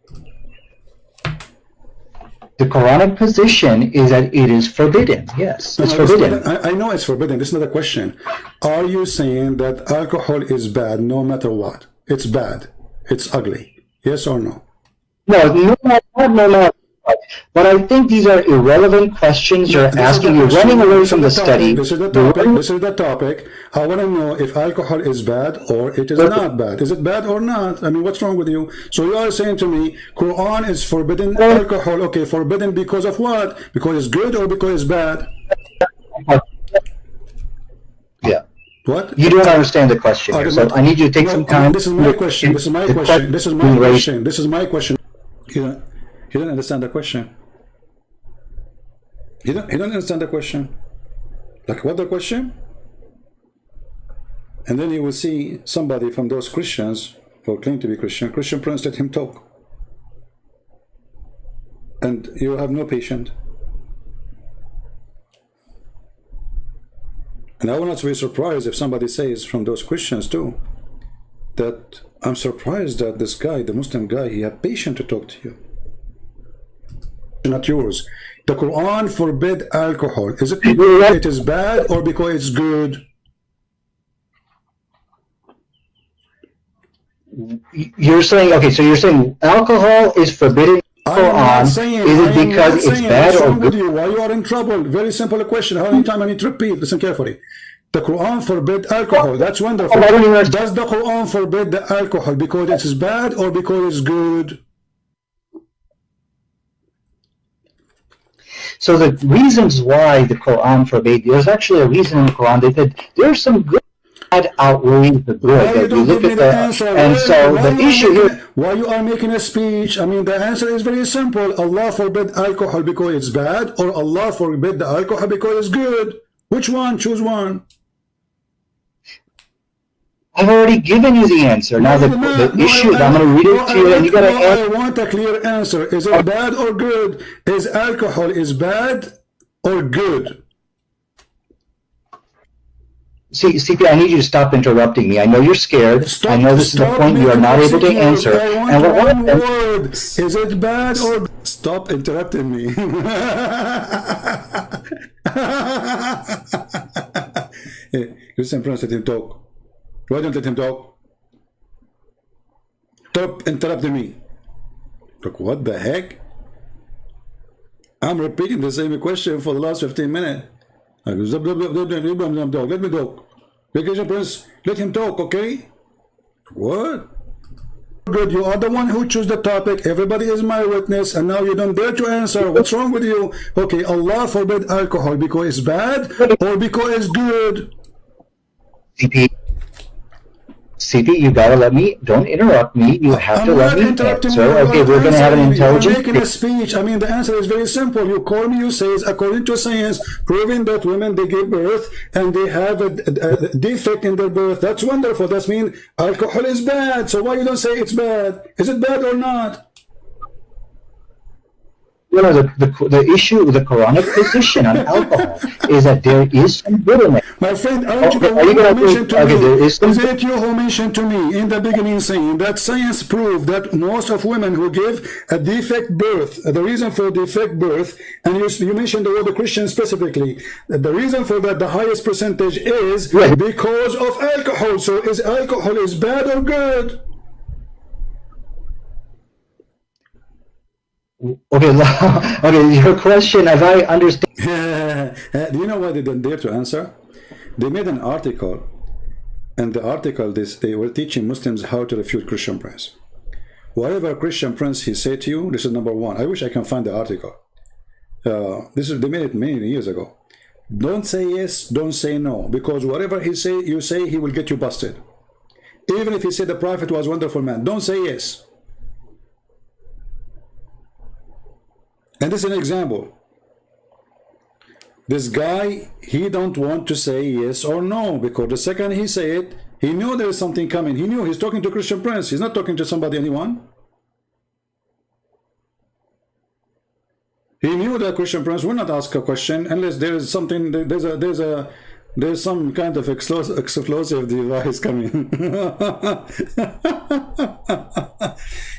The Quranic position is that it is forbidden. Yes, it's forbidden. I know it's forbidden. This is not a question. Are you saying that alcohol is bad no matter what? It's bad. It's ugly. Yes or no? No, no. But I think these are irrelevant questions you're asking. You're running away from the study. This is the topic. This is the topic. I want to know if alcohol is bad or it is not bad. Is it bad or not? I mean, what's wrong with you? So you are saying to me, Quran is forbidden alcohol. Okay, forbidden because of what? Because it's good or because it's bad? Yeah. What? You don't understand the question here, so I need you to take some time. This is my question. This is my question. This is my question. This is my question. You don't understand the question. You don't understand the question. Like what the question? And then you will see somebody from those Christians who claim to be Christian Prince, let him talk. And you have no patience. And I will not be surprised if somebody says from those Christians too, that I'm surprised that this guy, the Muslim guy, he had patience to talk to you. Not yours. The Quran forbid alcohol. Is it because it is bad or because it's good? You're saying, okay, so you're saying alcohol is forbidden in the Quran. Is it because it's bad or good? Why you are in trouble? Very simple question. How many times I need to repeat? Listen carefully. The Quran forbid alcohol. That's wonderful. Does the Quran forbid the alcohol because it is bad or because it's good? So the reasons why the Quran forbade, there's actually a reason in the Quran. They said there's some good that outweighs the good. That you look at the, and so the issue here. Why you are making a speech? I mean, the answer is very simple. Allah forbid alcohol because it's bad, or Allah forbid the alcohol because it's good. Which one? Choose one. I've already given you the answer. Now the issue, I'm going to read it to you, and you got to answer. I want a clear answer. Is it bad or good? Is alcohol is bad or good? See, CP, I need you to stop interrupting me. I know you're scared. I know this is the point you are not able to answer. And one word. Is it bad or stop interrupting me? Hey, listen, Prince, let him talk. Why don't let him talk? Stop interrupting me. Look, what the heck? I'm repeating the same question for the last 15 minutes. Let me talk. Vacation Prince, let him talk, okay? What? Good, you are the one who chose the topic. Everybody is my witness, and now you don't dare to answer. What's wrong with you? Okay, Allah forbid alcohol because it's bad or because it's good? CP, you gotta let me, don't interrupt me, you have to let me answer. Okay, we're gonna have an intelligent... You're making a speech. I mean, the answer is very simple. You call me, you say, according to science, proving that women, they give birth and they have a defect in their birth. That's wonderful. That means alcohol is bad. So why you don't say it's bad? Is it bad or not? You know, the issue with the Quranic position on alcohol is that there is some good in it. My friend, aren't you the one who mentioned to me? Is it you who mentioned to me in the beginning saying that science proved that most of women who give a defect birth, the reason for defect birth, and you mentioned the word Christian specifically, the reason for that, the highest percentage is because of alcohol. So is alcohol is bad or good? Okay, okay. Your question, as I understand. Do you know why they didn't dare to answer? They made an article, and the article they were teaching Muslims how to refute Christian Prince. Whatever Christian Prince he said to you, this is number one. I wish I can find the article. They made it many years ago. Don't say yes, don't say no, because whatever he say, you say, he will get you busted. Even if he said the Prophet was a wonderful man, don't say yes. And this is an example. This guy, he don't want to say yes or no, because the second he say it, he knew there is something coming. He knew he's talking to Christian Prince. He's not talking to somebody, anyone. He knew that Christian Prince will not ask a question unless there is something. There's some kind of explosive device coming.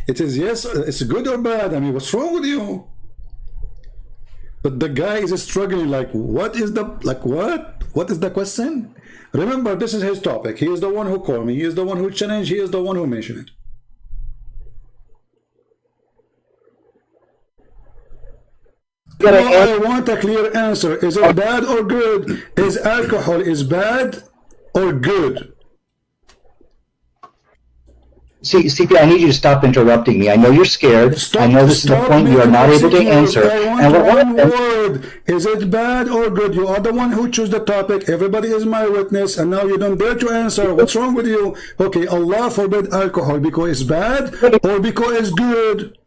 It is yes. It's good or bad. I mean, what's wrong with you? But the guy is struggling like, what is the, like, what? What is the question? Remember, this is his topic. He is the one who called me. He is the one who challenged. He is the one who mentioned it. No, I want a clear answer. Is it bad or good? Is alcohol is bad or good? See, CP, I need you to stop interrupting me. I know you're scared. Stop, I know this is the point you are not able to answer. I want one word. Is it bad or good? You are the one who chose the topic. Everybody is my witness, and now you don't dare to answer. What's wrong with you? Okay, Allah forbid alcohol because it's bad or because it's good?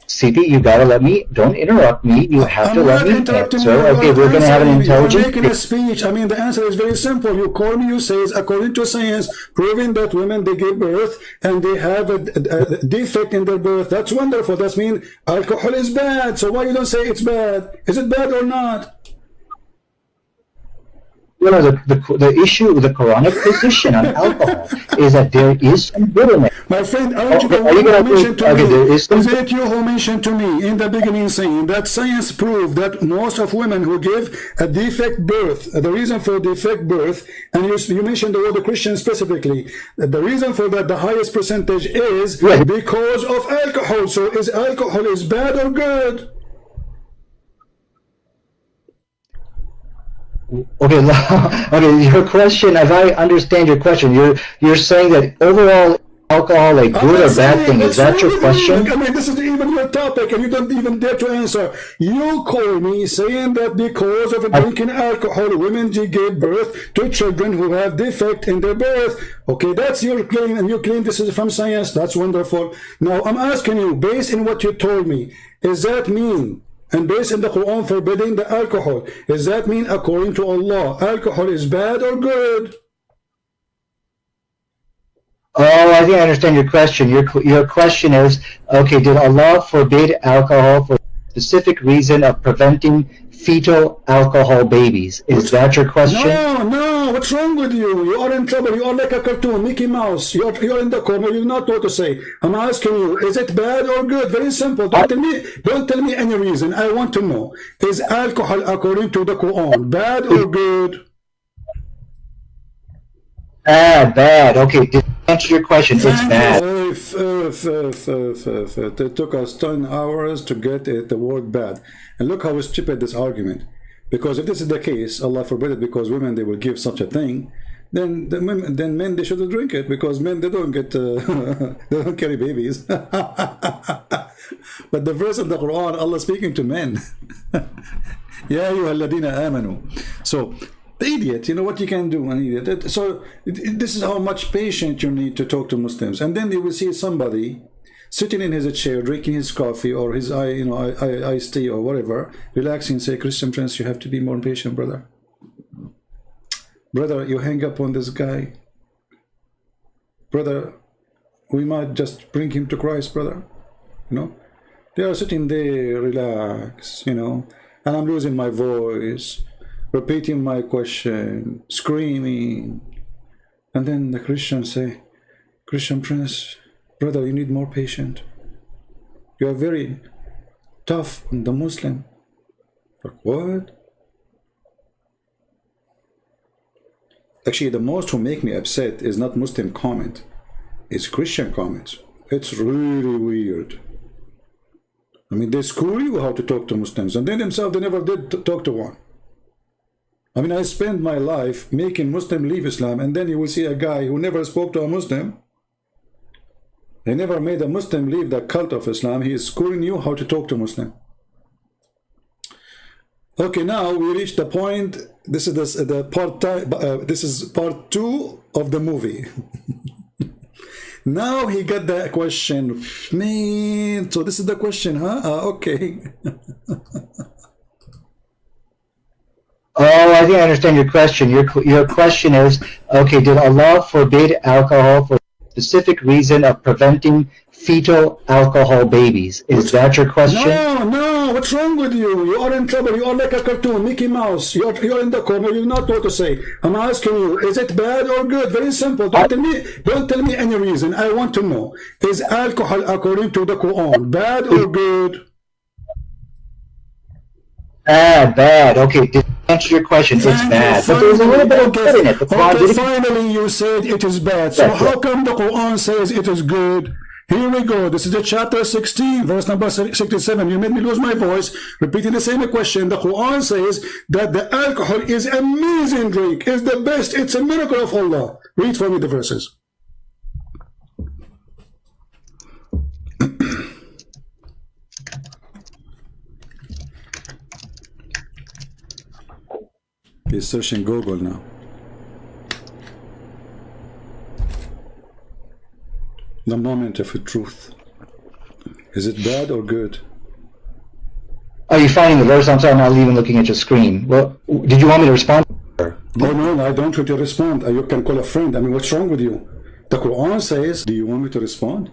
CP, you gotta let me, don't interrupt me, you have to let me answer. Okay, we're gonna have an intelligent... I'm making a speech. I mean, the answer is very simple. You call me, you say, according to science, proving that women, they give birth and they have a defect in their birth. That's wonderful. That means alcohol is bad. So why you don't say it's bad? Is it bad or not? Well, the issue with the Quranic position on alcohol is that there is some good in it. My friend, aren't you the one who mentioned to me? Is it you who mentioned to me in the beginning saying that science proved that most of women who give a defect birth, the reason for defect birth, and you mentioned the word Christian specifically, the reason for that, the highest percentage is because of alcohol. So is alcohol is bad or good? Okay, okay. Your question, as I understand your question, you're saying that overall alcohol a good or bad thing. Is that your question? I mean, this is even your topic, and you don't even dare to answer. You call me saying that because of drinking alcohol, women give birth to children who have defect in their birth. Okay, that's your claim, and you claim this is from science. That's wonderful. Now, I'm asking you, based on what you told me, does that mean? And based on the Quran forbidding the alcohol, does that mean according to Allah, alcohol is bad or good? Oh, I think I understand your question. Your question is, okay, did Allah forbid alcohol for a specific reason of preventing fetal alcohol babies? Is that your question? No, what's wrong with you? You are in trouble. You are like a cartoon, Mickey Mouse. You're in the corner. You not know what to say. I'm asking you, is it bad or good? Very simple. Don't tell me any reason. I want to know. Is alcohol, according to the Quran, bad or good? Bad. Okay, to answer your question, it's bad. It took us 10 hours to get the word bad. And look how stupid this argument. Because if this is the case, Allah forbid it, because women, they will give such a thing, then men, they shouldn't drink it, because men, they don't get, they don't carry babies. But the verse of the Quran, Allah speaking to men. Ya ayyuhalladhina amanu. So, the idiot, you know what you can do, an idiot. So, this is how much patience you need to talk to Muslims. And then you will see somebody sitting in his chair, drinking his coffee or his iced tea or whatever, relaxing, say, Christian Prince, you have to be more patient, brother. Brother, you hang up on this guy. Brother, we might just bring him to Christ, brother. You know, they are sitting there, relax, you know, and I'm losing my voice, repeating my question, screaming. And then the Christians say, Christian Prince, brother, you need more patience. You are very tough on the Muslim. Like, what? Actually, the most who make me upset is not Muslim comment. It's Christian comments. It's really weird. I mean, they school you how to talk to Muslims, and they themselves, they never did talk to one. I mean, I spent my life making Muslim leave Islam, and then you will see a guy who never spoke to a Muslim. He never made a Muslim leave the cult of Islam. He is schooling you how to talk to Muslim. Okay, now we reach the point. This is this is part 2 of the movie. Now he got the question, man. So this is the question, huh? Okay. Oh, I think I understand your question. Your question is, okay, did Allah forbid alcohol for specific reason of preventing fetal alcohol babies? Is that your question? No, what's wrong with you? You are in trouble. You are like a cartoon, Mickey Mouse. You're in the corner. You not know what to say. I'm asking you, is it bad or good? Very simple. Don't tell me any reason. I want to know. Is alcohol, according to the Quran, bad or good? Bad. Okay, to answer your question, it's bad. But there's a little bit of good in it. The Quran okay, finally you said it is bad. So how come the Quran says it is good? Here we go. This is the chapter 16, verse number 67. You made me lose my voice repeating the same question. The Quran says that the alcohol is amazing drink, is the best. It's a miracle of Allah. Read for me the verses. He's searching Google now. The moment of truth. Is it bad or good? Are you finding the verse? I'm sorry, I'm not even looking at your screen. Well, did you want me to respond? Oh no, I don't want you to respond. You can call a friend. I mean, what's wrong with you? The Quran says, do you want me to respond?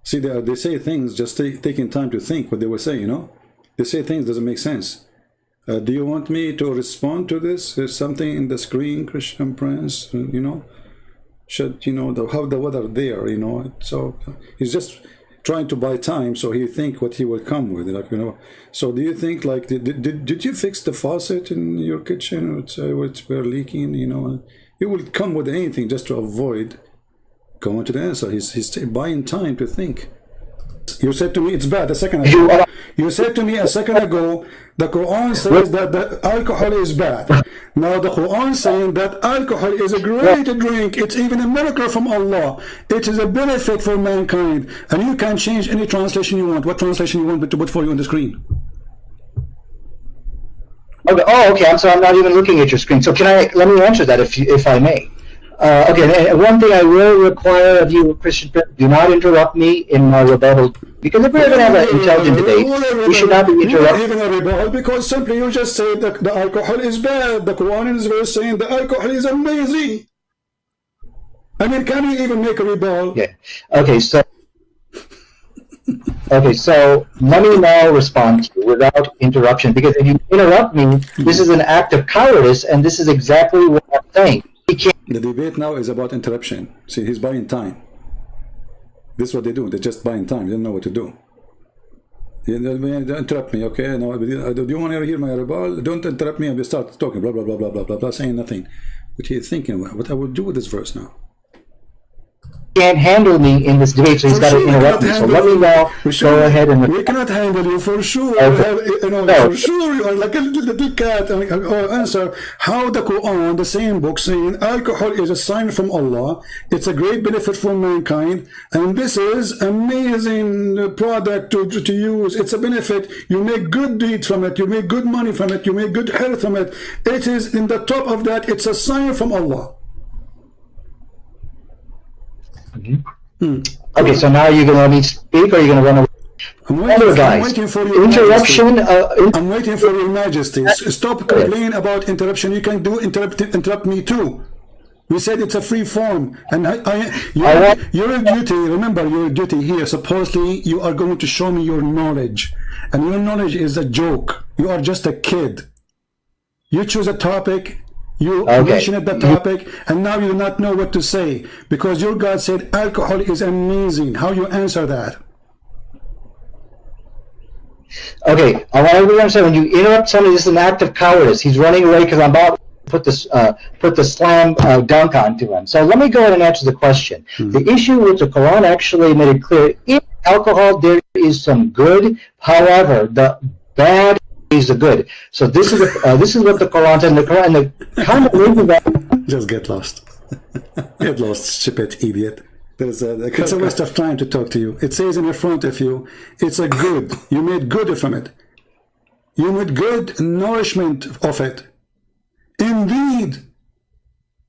See, they say things just taking time to think what they will say, you know? They say things doesn't make sense. Do you want me to respond to this? There's something in the screen, Christian Prince, you know? Should, you know, how the weather there, you know? So he's just trying to buy time so he think what he will come with, like, you know. So do you think, like, did you fix the faucet in your kitchen? It's we're leaking, you know? He will come with anything just to avoid going to the answer. He's buying time to think. You said to me it's bad a second ago. You said to me a second ago the Quran says that the alcohol is bad. Now the Quran saying that alcohol is a great drink. It's even a miracle from Allah. It is a benefit for mankind. And you can change any translation you want. What translation you want to put for you on the screen? Okay. Oh, okay. I'm sorry. I'm not even looking at your screen. So let me answer that if I may. Okay, one thing I will require of you, Christian, do not interrupt me in my rebuttal. Because if we're going to have an intelligent debate, we should not be interrupted. Even a rebuttal, because simply you just said that the alcohol is bad. The Quran is very saying the alcohol is amazing. I mean, can you even make a rebuttal? Yeah. Okay, so let me now respond to you without interruption. Because if you interrupt me, this is an act of cowardice, and this is exactly what I'm saying. The debate now is about interruption. See, he's buying time. This is what they do. They're just buying time. They don't know what to do. Don't interrupt me, okay? Now, do you want to hear my rebuttal? Don't interrupt me and we start talking, blah, blah, blah, blah, blah, blah, blah, saying nothing. But he's thinking, what I would do with this verse now. Can't handle me in this debate, so he's got to interrupt me. So let me now go ahead and... We cannot handle you, for sure. Okay. You know, No. For sure, you are like a little cat. Answer how the Quran, the same book, saying alcohol is a sign from Allah. It's a great benefit for mankind. And this is amazing product to use. It's a benefit. You make good deeds from it. You make good money from it. You make good health from it. It is in the top of that. It's a sign from Allah. Okay, so now you're going to let me speak, or are you going to run away? I'm waiting for your interruption. I'm waiting for your majesty. Stop complaining about interruption. You can interrupt me too. We said it's a free form, and your duty. Remember your duty here. Supposedly you are going to show me your knowledge, and your knowledge is a joke. You are just a kid. You choose a topic. You mentioned the topic, and now you do not know what to say because your God said alcohol is amazing. How you answer that? Okay, I want everyone to understand, when you interrupt somebody, this is an act of cowardice. He's running away because I'm about to put the slam dunk onto him. So let me go ahead and answer the question. The issue with the Quran actually made it clear, in alcohol there is some good, however, the bad is the good. So this is what the Quran said, and the combination of that. Just get lost. Get lost, stupid idiot. It's a waste of time to talk to you. It says in front of you, it's a good. You made good from it. You made good nourishment of it. Indeed,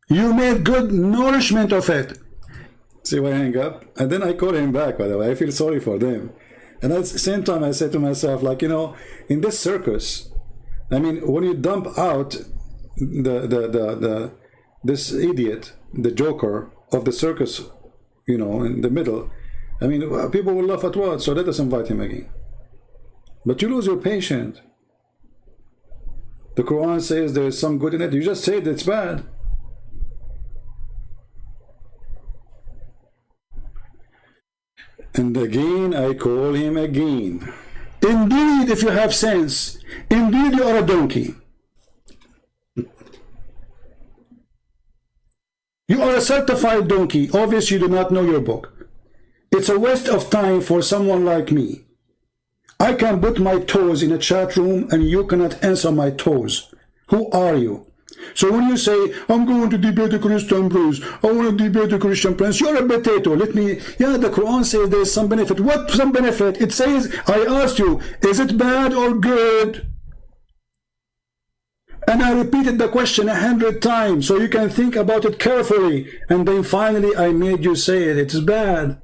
you made good nourishment of it. See why I hang up? And then I call him back, by the way. I feel sorry for them. And at the same time, I said to myself, like, you know, in this circus, I mean, when you dump out this idiot, the joker of the circus, you know, in the middle, I mean, people will laugh at what? So let us invite him again. But you lose your patience. The Quran says there is some good in it. You just said it's bad. And again, I call him again. Indeed, if you have sense, indeed you are a donkey. You are a certified donkey. Obviously, you do not know your book. It's a waste of time for someone like me. I can put my toes in a chat room and you cannot answer my toes. Who are you? So when you say, I'm going to debate a Christian prince, I want to debate a Christian prince, you're a potato. Let me, yeah, the Quran says there's some benefit. What some benefit? It says, I asked you, is it bad or good? And I repeated the question 100 times so you can think about it carefully. And then finally I made you say it. It's bad.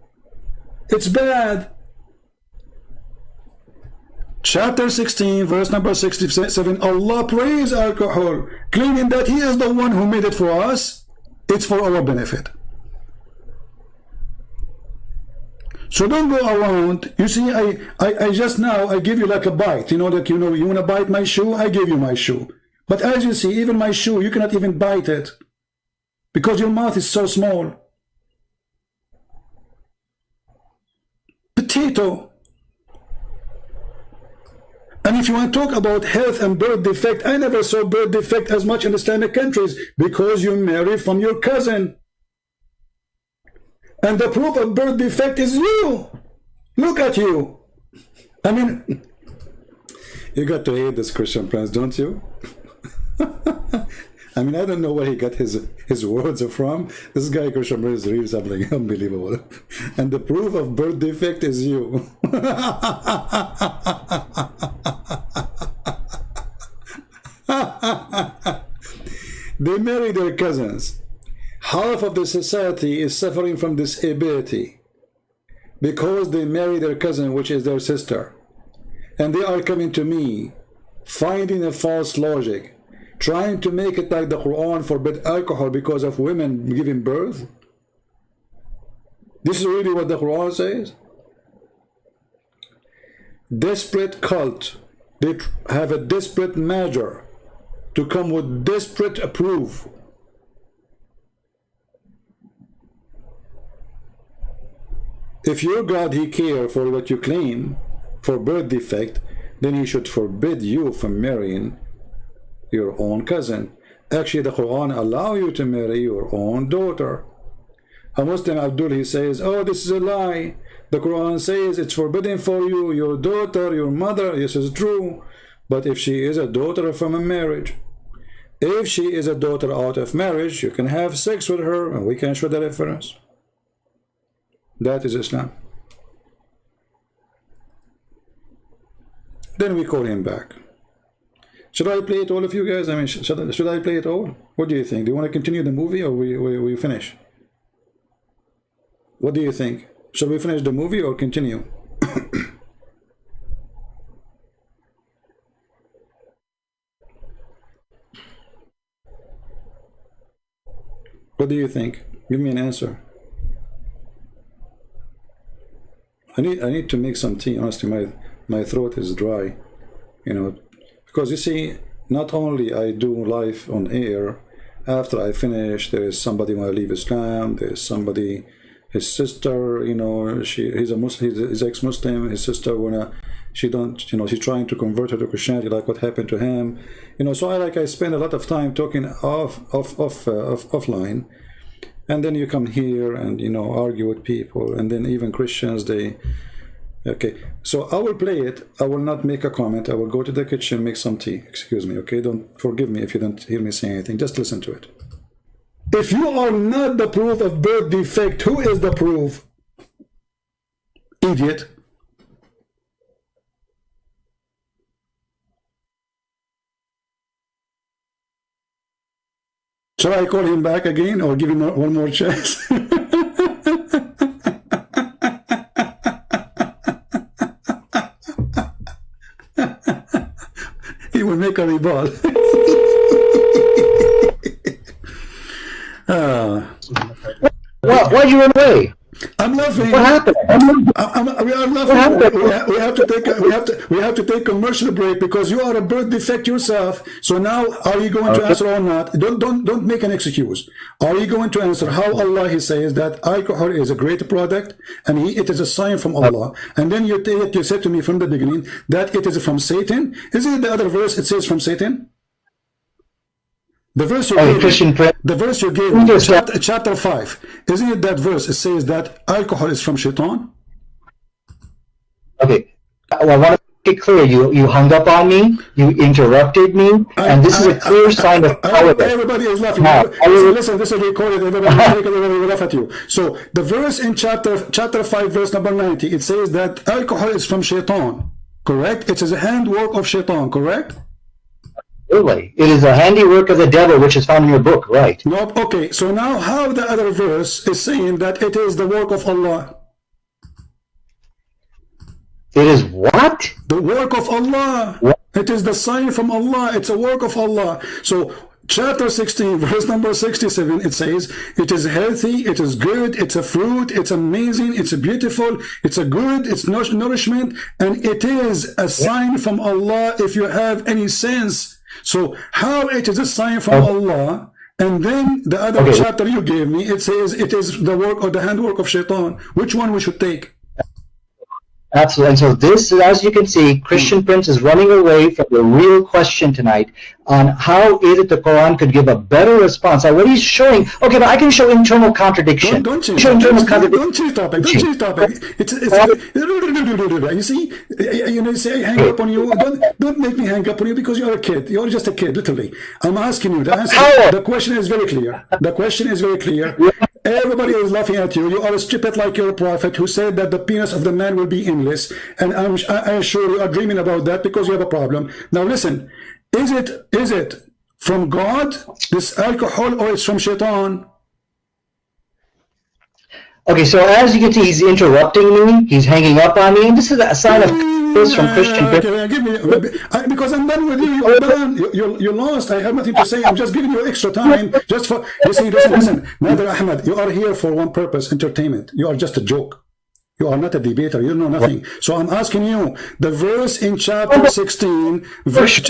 It's bad. Chapter 16, verse number 67, Allah praised alcohol, claiming that He is the one who made it for us. It's for our benefit. So don't go around. You see, I just now, I give you like a bite. You know, like, you want to bite my shoe? I give you my shoe. But as you see, even my shoe, you cannot even bite it because your mouth is so small. Potato. And if you want to talk about health and birth defect, I never saw birth defect as much in the Islamic countries because you marry from your cousin. And the proof of birth defect is you. Look at you. I mean, you got to hate this Christian prince, don't you? I mean, I don't know where he got his words from. This guy, Christian prince, is really something unbelievable. And the proof of birth defect is you. They marry their cousins. Half of the society is suffering from disability because they marry their cousin, which is their sister. And they are coming to me, finding a false logic, trying to make it like the Quran forbid alcohol because of women giving birth. This is really what the Quran says. Desperate cult. They have a desperate measure to come with desperate proof. If your God, He care for what you claim for birth defect, then He should forbid you from marrying your own cousin. Actually, the Quran allow you to marry your own daughter. A Muslim, Abdul, he says, oh, this is a lie. The Quran says it's forbidden for you, your daughter, your mother. This is true. But if she is a daughter from a marriage, if she is a daughter out of marriage, you can have sex with her and we can show the reference. That is Islam. Then we call him back. Should I play it all of you guys? I mean, should I play it all? What do you think? Do you want to continue the movie or we finish? What do you think? Should we finish the movie or continue? What do you think? Give me an answer. I need to make some tea. Honestly, my throat is dry, you know, because you see, not only I do live on air, after I finish, there is somebody when I leave Islam, there is somebody, his sister, you know, he's a Muslim, he's ex-Muslim, his sister wanna, she don't, you know, she's trying to convert her to Christianity, like what happened to him, you know. So I spend a lot of time talking offline, and then you come here and, you know, argue with people, and then even Christians, they, okay, so I will play it. I will not make a comment. I will go to the kitchen, make some tea. Excuse me, okay? Don't forgive me if you don't hear me say anything. Just listen to it. If you are not the proof of birth defect, who is the proof? Idiot. Shall I call him back again or give him one more chance? He will make a rebuttal. Why you run away? I'm laughing. What happened? We are laughing. We have to take a commercial break because you are a birth defect yourself. So now, are you going to answer or not? Don't make an excuse. Are you going to answer how Allah He says that alcohol is a great product and it is a sign from Allah? And then you said to me from the beginning that it is from Satan. Isn't it the other verse? It says from Satan. The verse you gave me, chapter 5, isn't it that verse? It says that alcohol is from Shaitan. Okay, well, I want to make it clear. You hung up on me, you interrupted me, and this is a clear sign of cowardice. Everybody is laughing. Listen, this is recorded. Everybody laugh at you. So the verse in chapter 5, verse number 90, it says that alcohol is from Shaitan. Correct? It is a handwork of Shaitan. Correct? Really? It is a handiwork of the devil, which is found in your book, right? No, okay. So now how the other verse is saying that it is the work of Allah? It is what? The work of Allah. What? It is the sign from Allah. It's a work of Allah. So chapter 16, verse number 67, it says, it is healthy, it is good, it's a fruit, it's amazing, it's beautiful, it's a good, it's nourishment, and it is a sign from Allah if you have any sense. So how it is a sign from Allah, and then the other chapter you gave me, it says it is the work or the handwork of Shaitan. Which one we should take? Absolutely. And so this, as you can see, Christian Prince is running away from the real question tonight on how is it the Quran could give a better response. Now, what he's showing, okay, but I can show internal contradiction. Don't change topic. Don't change topic. You see, say I hang up on you. Don't make me hang up on you because you're a kid. You're just a kid, literally. I'm asking you. The question is very clear. The question is very clear. Everybody is laughing at you. You are stupid like your prophet who said that the penis of the man will be endless. And I assure you are dreaming about that because you have a problem. Now listen, is it from God, this alcohol, or it's from Shaitan? Okay, so as you can see, he's interrupting me. He's hanging up on me. And this is a sign of from Christian Prince. Because I'm done with you. You're done. You're lost. I have nothing to say. I'm just giving you extra time. Just for listen. Nader Ahmed, you are here for one purpose: entertainment. You are just a joke. You are not a debater. You know nothing. So I'm asking you, the verse in chapter 16, verse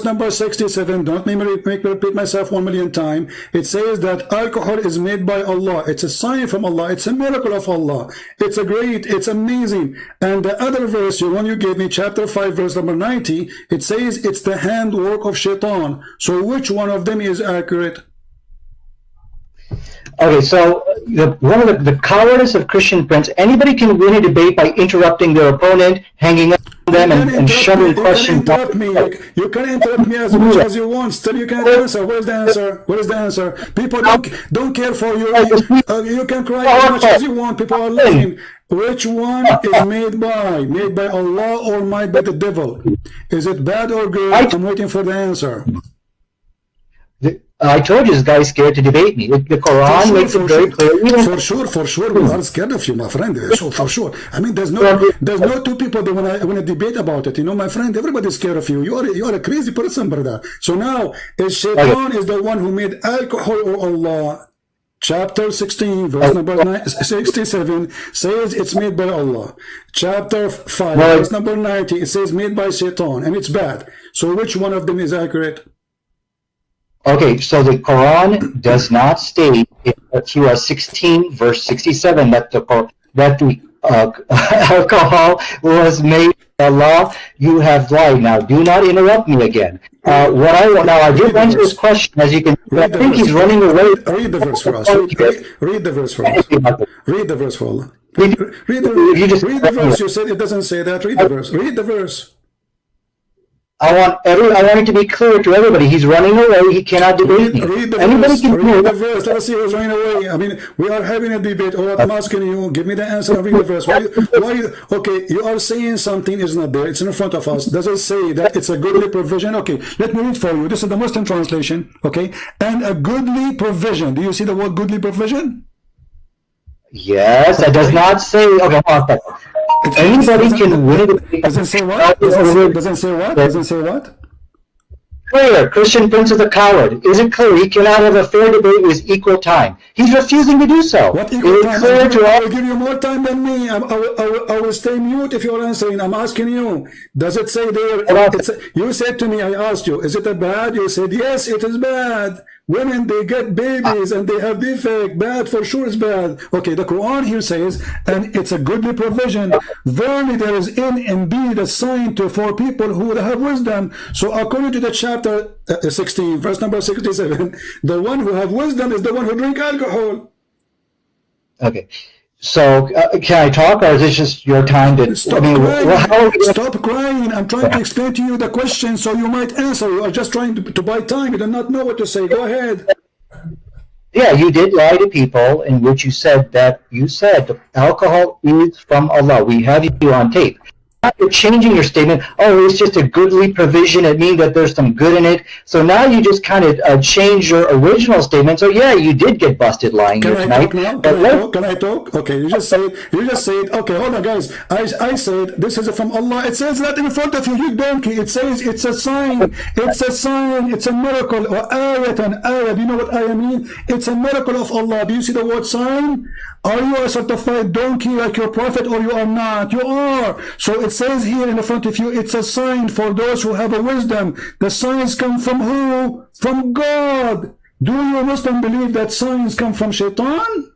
number 67, don't make me repeat myself 1,000,000 times. It says that alcohol is made by Allah. It's a sign from Allah. It's a miracle of Allah. It's it's amazing. And the other verse, the one you gave me, chapter 5, verse number 90, it says it's the handwork of Shaitan. So which one of them is accurate? Okay, so one of the cowardice of Christian Prince, anybody can win a debate by interrupting their opponent, hanging up on them, and shoving questions. You can interrupt me as much as you want. Still, you can't answer. Where's the answer? Where is the answer? People don't care for you. You can cry as much as you want. People are laughing. Which one is made by Allah or made by the devil? Is it bad or good? I'm waiting for the answer. I told you this guy is scared to debate me. The Quran makes it very clear. For sure, we are scared of you, my friend. So for sure. I mean, there's no two people that want to debate about it. You know, my friend, everybody's scared of you. You are a crazy person, brother. So now, is Shaitan is the one who made alcohol or Allah? Chapter 16, verse number 67 says it's made by Allah. Chapter 5, verse number 90, it says made by Shaitan, and it's bad. So which one of them is accurate? Okay, so the Quran does not state in Surah 16, verse 67, that the alcohol was made by Allah. You have lied. Now, do not interrupt me again. I did answer this question, as you can see. I think he's running away. Read the verse for us. Read the verse for us. Read the verse for Allah. Read the verse. You said it doesn't say that. Read the verse. Read the verse. I want it to be clear to everybody. He's running away. He cannot debate me. Read the verse. Let us see who's running away. I mean, we are having a debate. All I'm asking you, give me the answer and read the verse. Okay, you are saying something is not there. It's in front of us. Does it say that it's a goodly provision? Okay, let me read for you. This is the Muslim translation. Okay, and a goodly provision. Do you see the word goodly provision? Yes, it does not say. Okay, hold on a second. Anybody can win it. Doesn't say what? Doesn't say what? Doesn't say what? clear. Christian Prince is a coward. Is it clear? He cannot have a fair debate with equal time. He's refusing to do so. What equal time? I will give you more time than me. I will stay mute if you're answering. I'm asking you. Does it say there? You said to me, I asked you, is it a bad? You said, yes, it is bad. Women, they get babies and they have defect. Bad, for sure is bad. Okay, the Quran here says, and it's a goodly provision. Verily there is indeed a sign for people who have wisdom. So according to the chapter 16, verse number 67, the one who have wisdom is the one who drink alcohol. Okay. So, can I talk, or is this just your time to... Stop crying. Stop crying. I'm trying to explain to you the question so you might answer. You are just trying to buy time. You do not know what to say. Go ahead. Yeah, you did lie to people in which you said alcohol is from Allah. We have you on tape. You're changing your statement. Oh, it's just a goodly provision. It means that there's some good in it. So now you just kind of change your original statement. So yeah, you did get busted lying here tonight. Can I talk? Okay, you just said. Okay, hold on, guys. I said this is from Allah. It says that in front of you, you donkey. It says it's a sign. It's a sign. It's a miracle. Or ayatan, ayat. You know what ayat mean? It's a miracle of Allah. Do you see the word sign? Are you a certified donkey like your prophet, or you are not? You are. So it says here in the front of you, it's a sign for those who have a wisdom. The signs come from who? From God. Do you Muslim believe that signs come from Shaitan?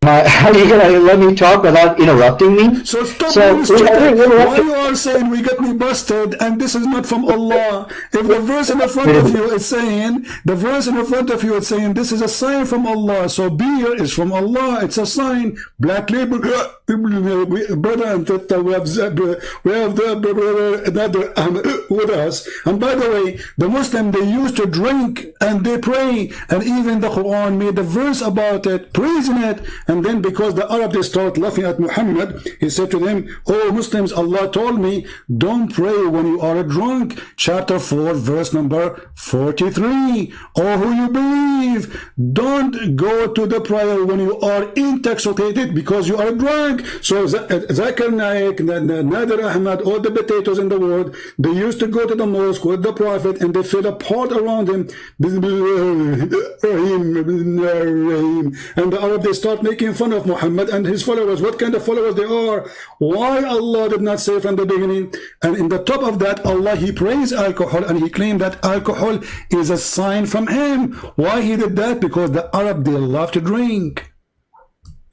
Are you going to let me talk without interrupting me? So stop why you are saying we got me busted and this is not from Allah? If the verse in the front of you is saying, this is a sign from Allah. So beer is from Allah. It's a sign. Black label, brother and sister, we have another with us. And by the way, the Muslim, they used to drink and they pray, and even the Quran made a verse about it, praising it. And then because the Arab, they start laughing at Muhammad, he said to them, oh Muslims, Allah told me, don't pray when you are drunk. Chapter 4, verse number 43. Oh, who you believe, don't go to the prayer when you are intoxicated because you are drunk. So Zakir Naik, Nader Ahmad, all the potatoes in the world, they used to go to the mosque with the Prophet and they fill a pot around him. And the Arab, they start making fun of Muhammad and his followers. What kind of followers they are? Why Allah did not say from the beginning? And in the top of that, Allah, he praised alcohol and he claimed that alcohol is a sign from him. Why he did that? Because the Arab, they love to drink.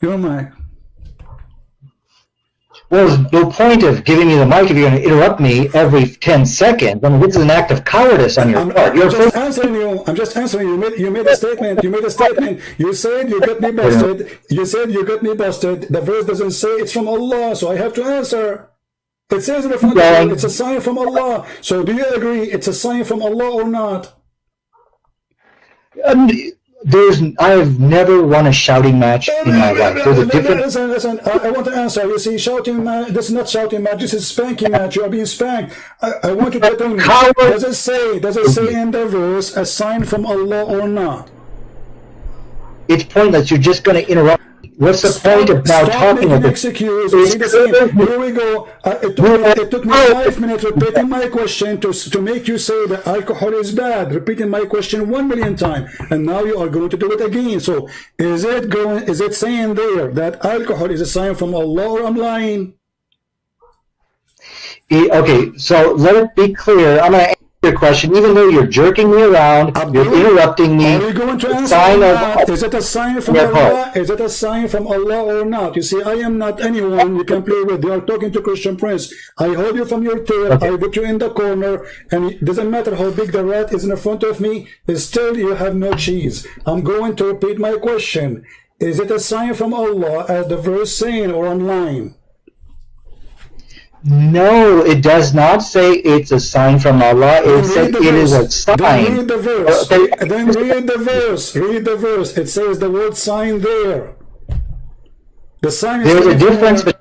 Your mic. Well, the point of giving me the mic if you're going to interrupt me every 10 seconds, I mean, this is an act of cowardice on your part. I'm just answering you. You made a statement. You said you got me busted. You said you got me busted. The verse doesn't say it's from Allah, so I have to answer. It says in the front of you, it's a sign from Allah. So do you agree it's a sign from Allah or not? I've never won a shouting match in my life. There's a difference. Listen, I want to answer. You see, shouting match, this is not shouting match, this is spanking match. You are being spanked. I want you to tell me, does it say in the verse a sign from Allah or not? It's pointless. You're just going to interrupt. What's the point of now talking about this? Here we go. It took me 5 minutes repeating my question to make you say that alcohol is bad. Repeating my question 1 million times, and now you are going to do it again. So is it saying there that alcohol is a sign from Allah, or I'm lying? Okay, so let it be clear. I'm going to answer your question, even though you're jerking me around, you're interrupting me. Are you going to answer? Is it a sign from Allah? Is it a sign from Allah or not? You see, I am not anyone you can play with. You are talking to Christian Prince. I hold you from your tail. I put you in the corner, and it doesn't matter how big the rat is in front of me. Still, you have no cheese. I'm going to repeat my question. Is it a sign from Allah, as the verse saying, or I'm lying? No, it does not say it's a sign from Allah. It says it is a sign. Then read the verse. Then read the verse. Read the verse. It says the word sign there. The sign is... There's a difference between...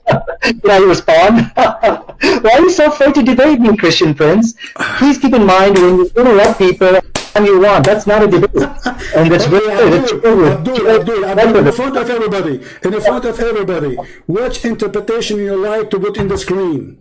Can I respond? Why are you so afraid to debate me, Christian Prince? Please keep in mind when you interrupt people you want. That's not a debate. And that's very Abdul, in the front of everybody, which interpretation you like to put in the screen?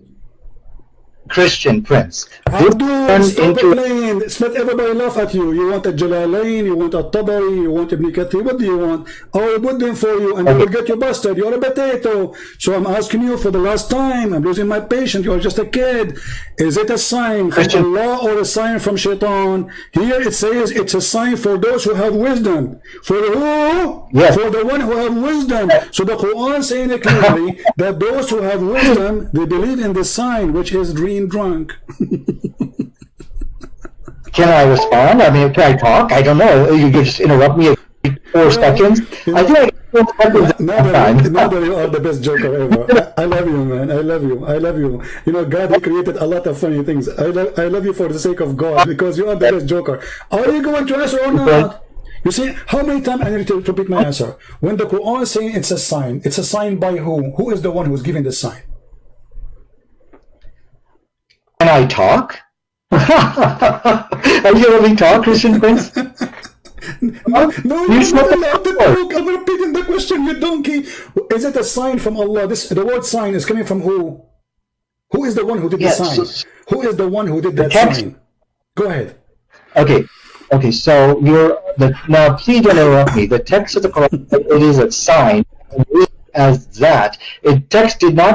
Christian, Prince. Abdul, stop playing. It's not everybody laugh at you. You want a Jalalain, you want a Tabari, you want Ibn Kathir. What do you want? I will put them for you and they will get you busted. You're a potato. So I'm asking you for the last time. I'm losing my patience. You're just a kid. Is it a sign from Allah or a sign from Shaitan? Here it says it's a sign for those who have wisdom. For who? Yes. For the one who have wisdom. So the Quran saying it clearly that those who have wisdom, they believe in the sign, which is dream drunk. Can I respond? I mean, can I talk? I don't know. You could just interrupt me every 4 seconds. I think I can 4 seconds now that you are the best joker ever. I love you, man. I love you. I love you. You know, God, He created a lot of funny things. I love you for the sake of God, because you are the best joker. Are you going to answer or not? You see, how many times I need to repeat my answer? When the Quran is saying it's a sign by who? Who is the one who's giving the sign? Can I talk? Are you letting me talk, Christian Prince? No, you're not allowed to talk. I'm repeating the question, you donkey. Is it a sign from Allah? The word sign is coming from who? Who is the one who did the sign? Who is the one who did that sign? Go ahead. Okay, so now please don't interrupt me. The text of the Quran, it is a sign as that. Text did not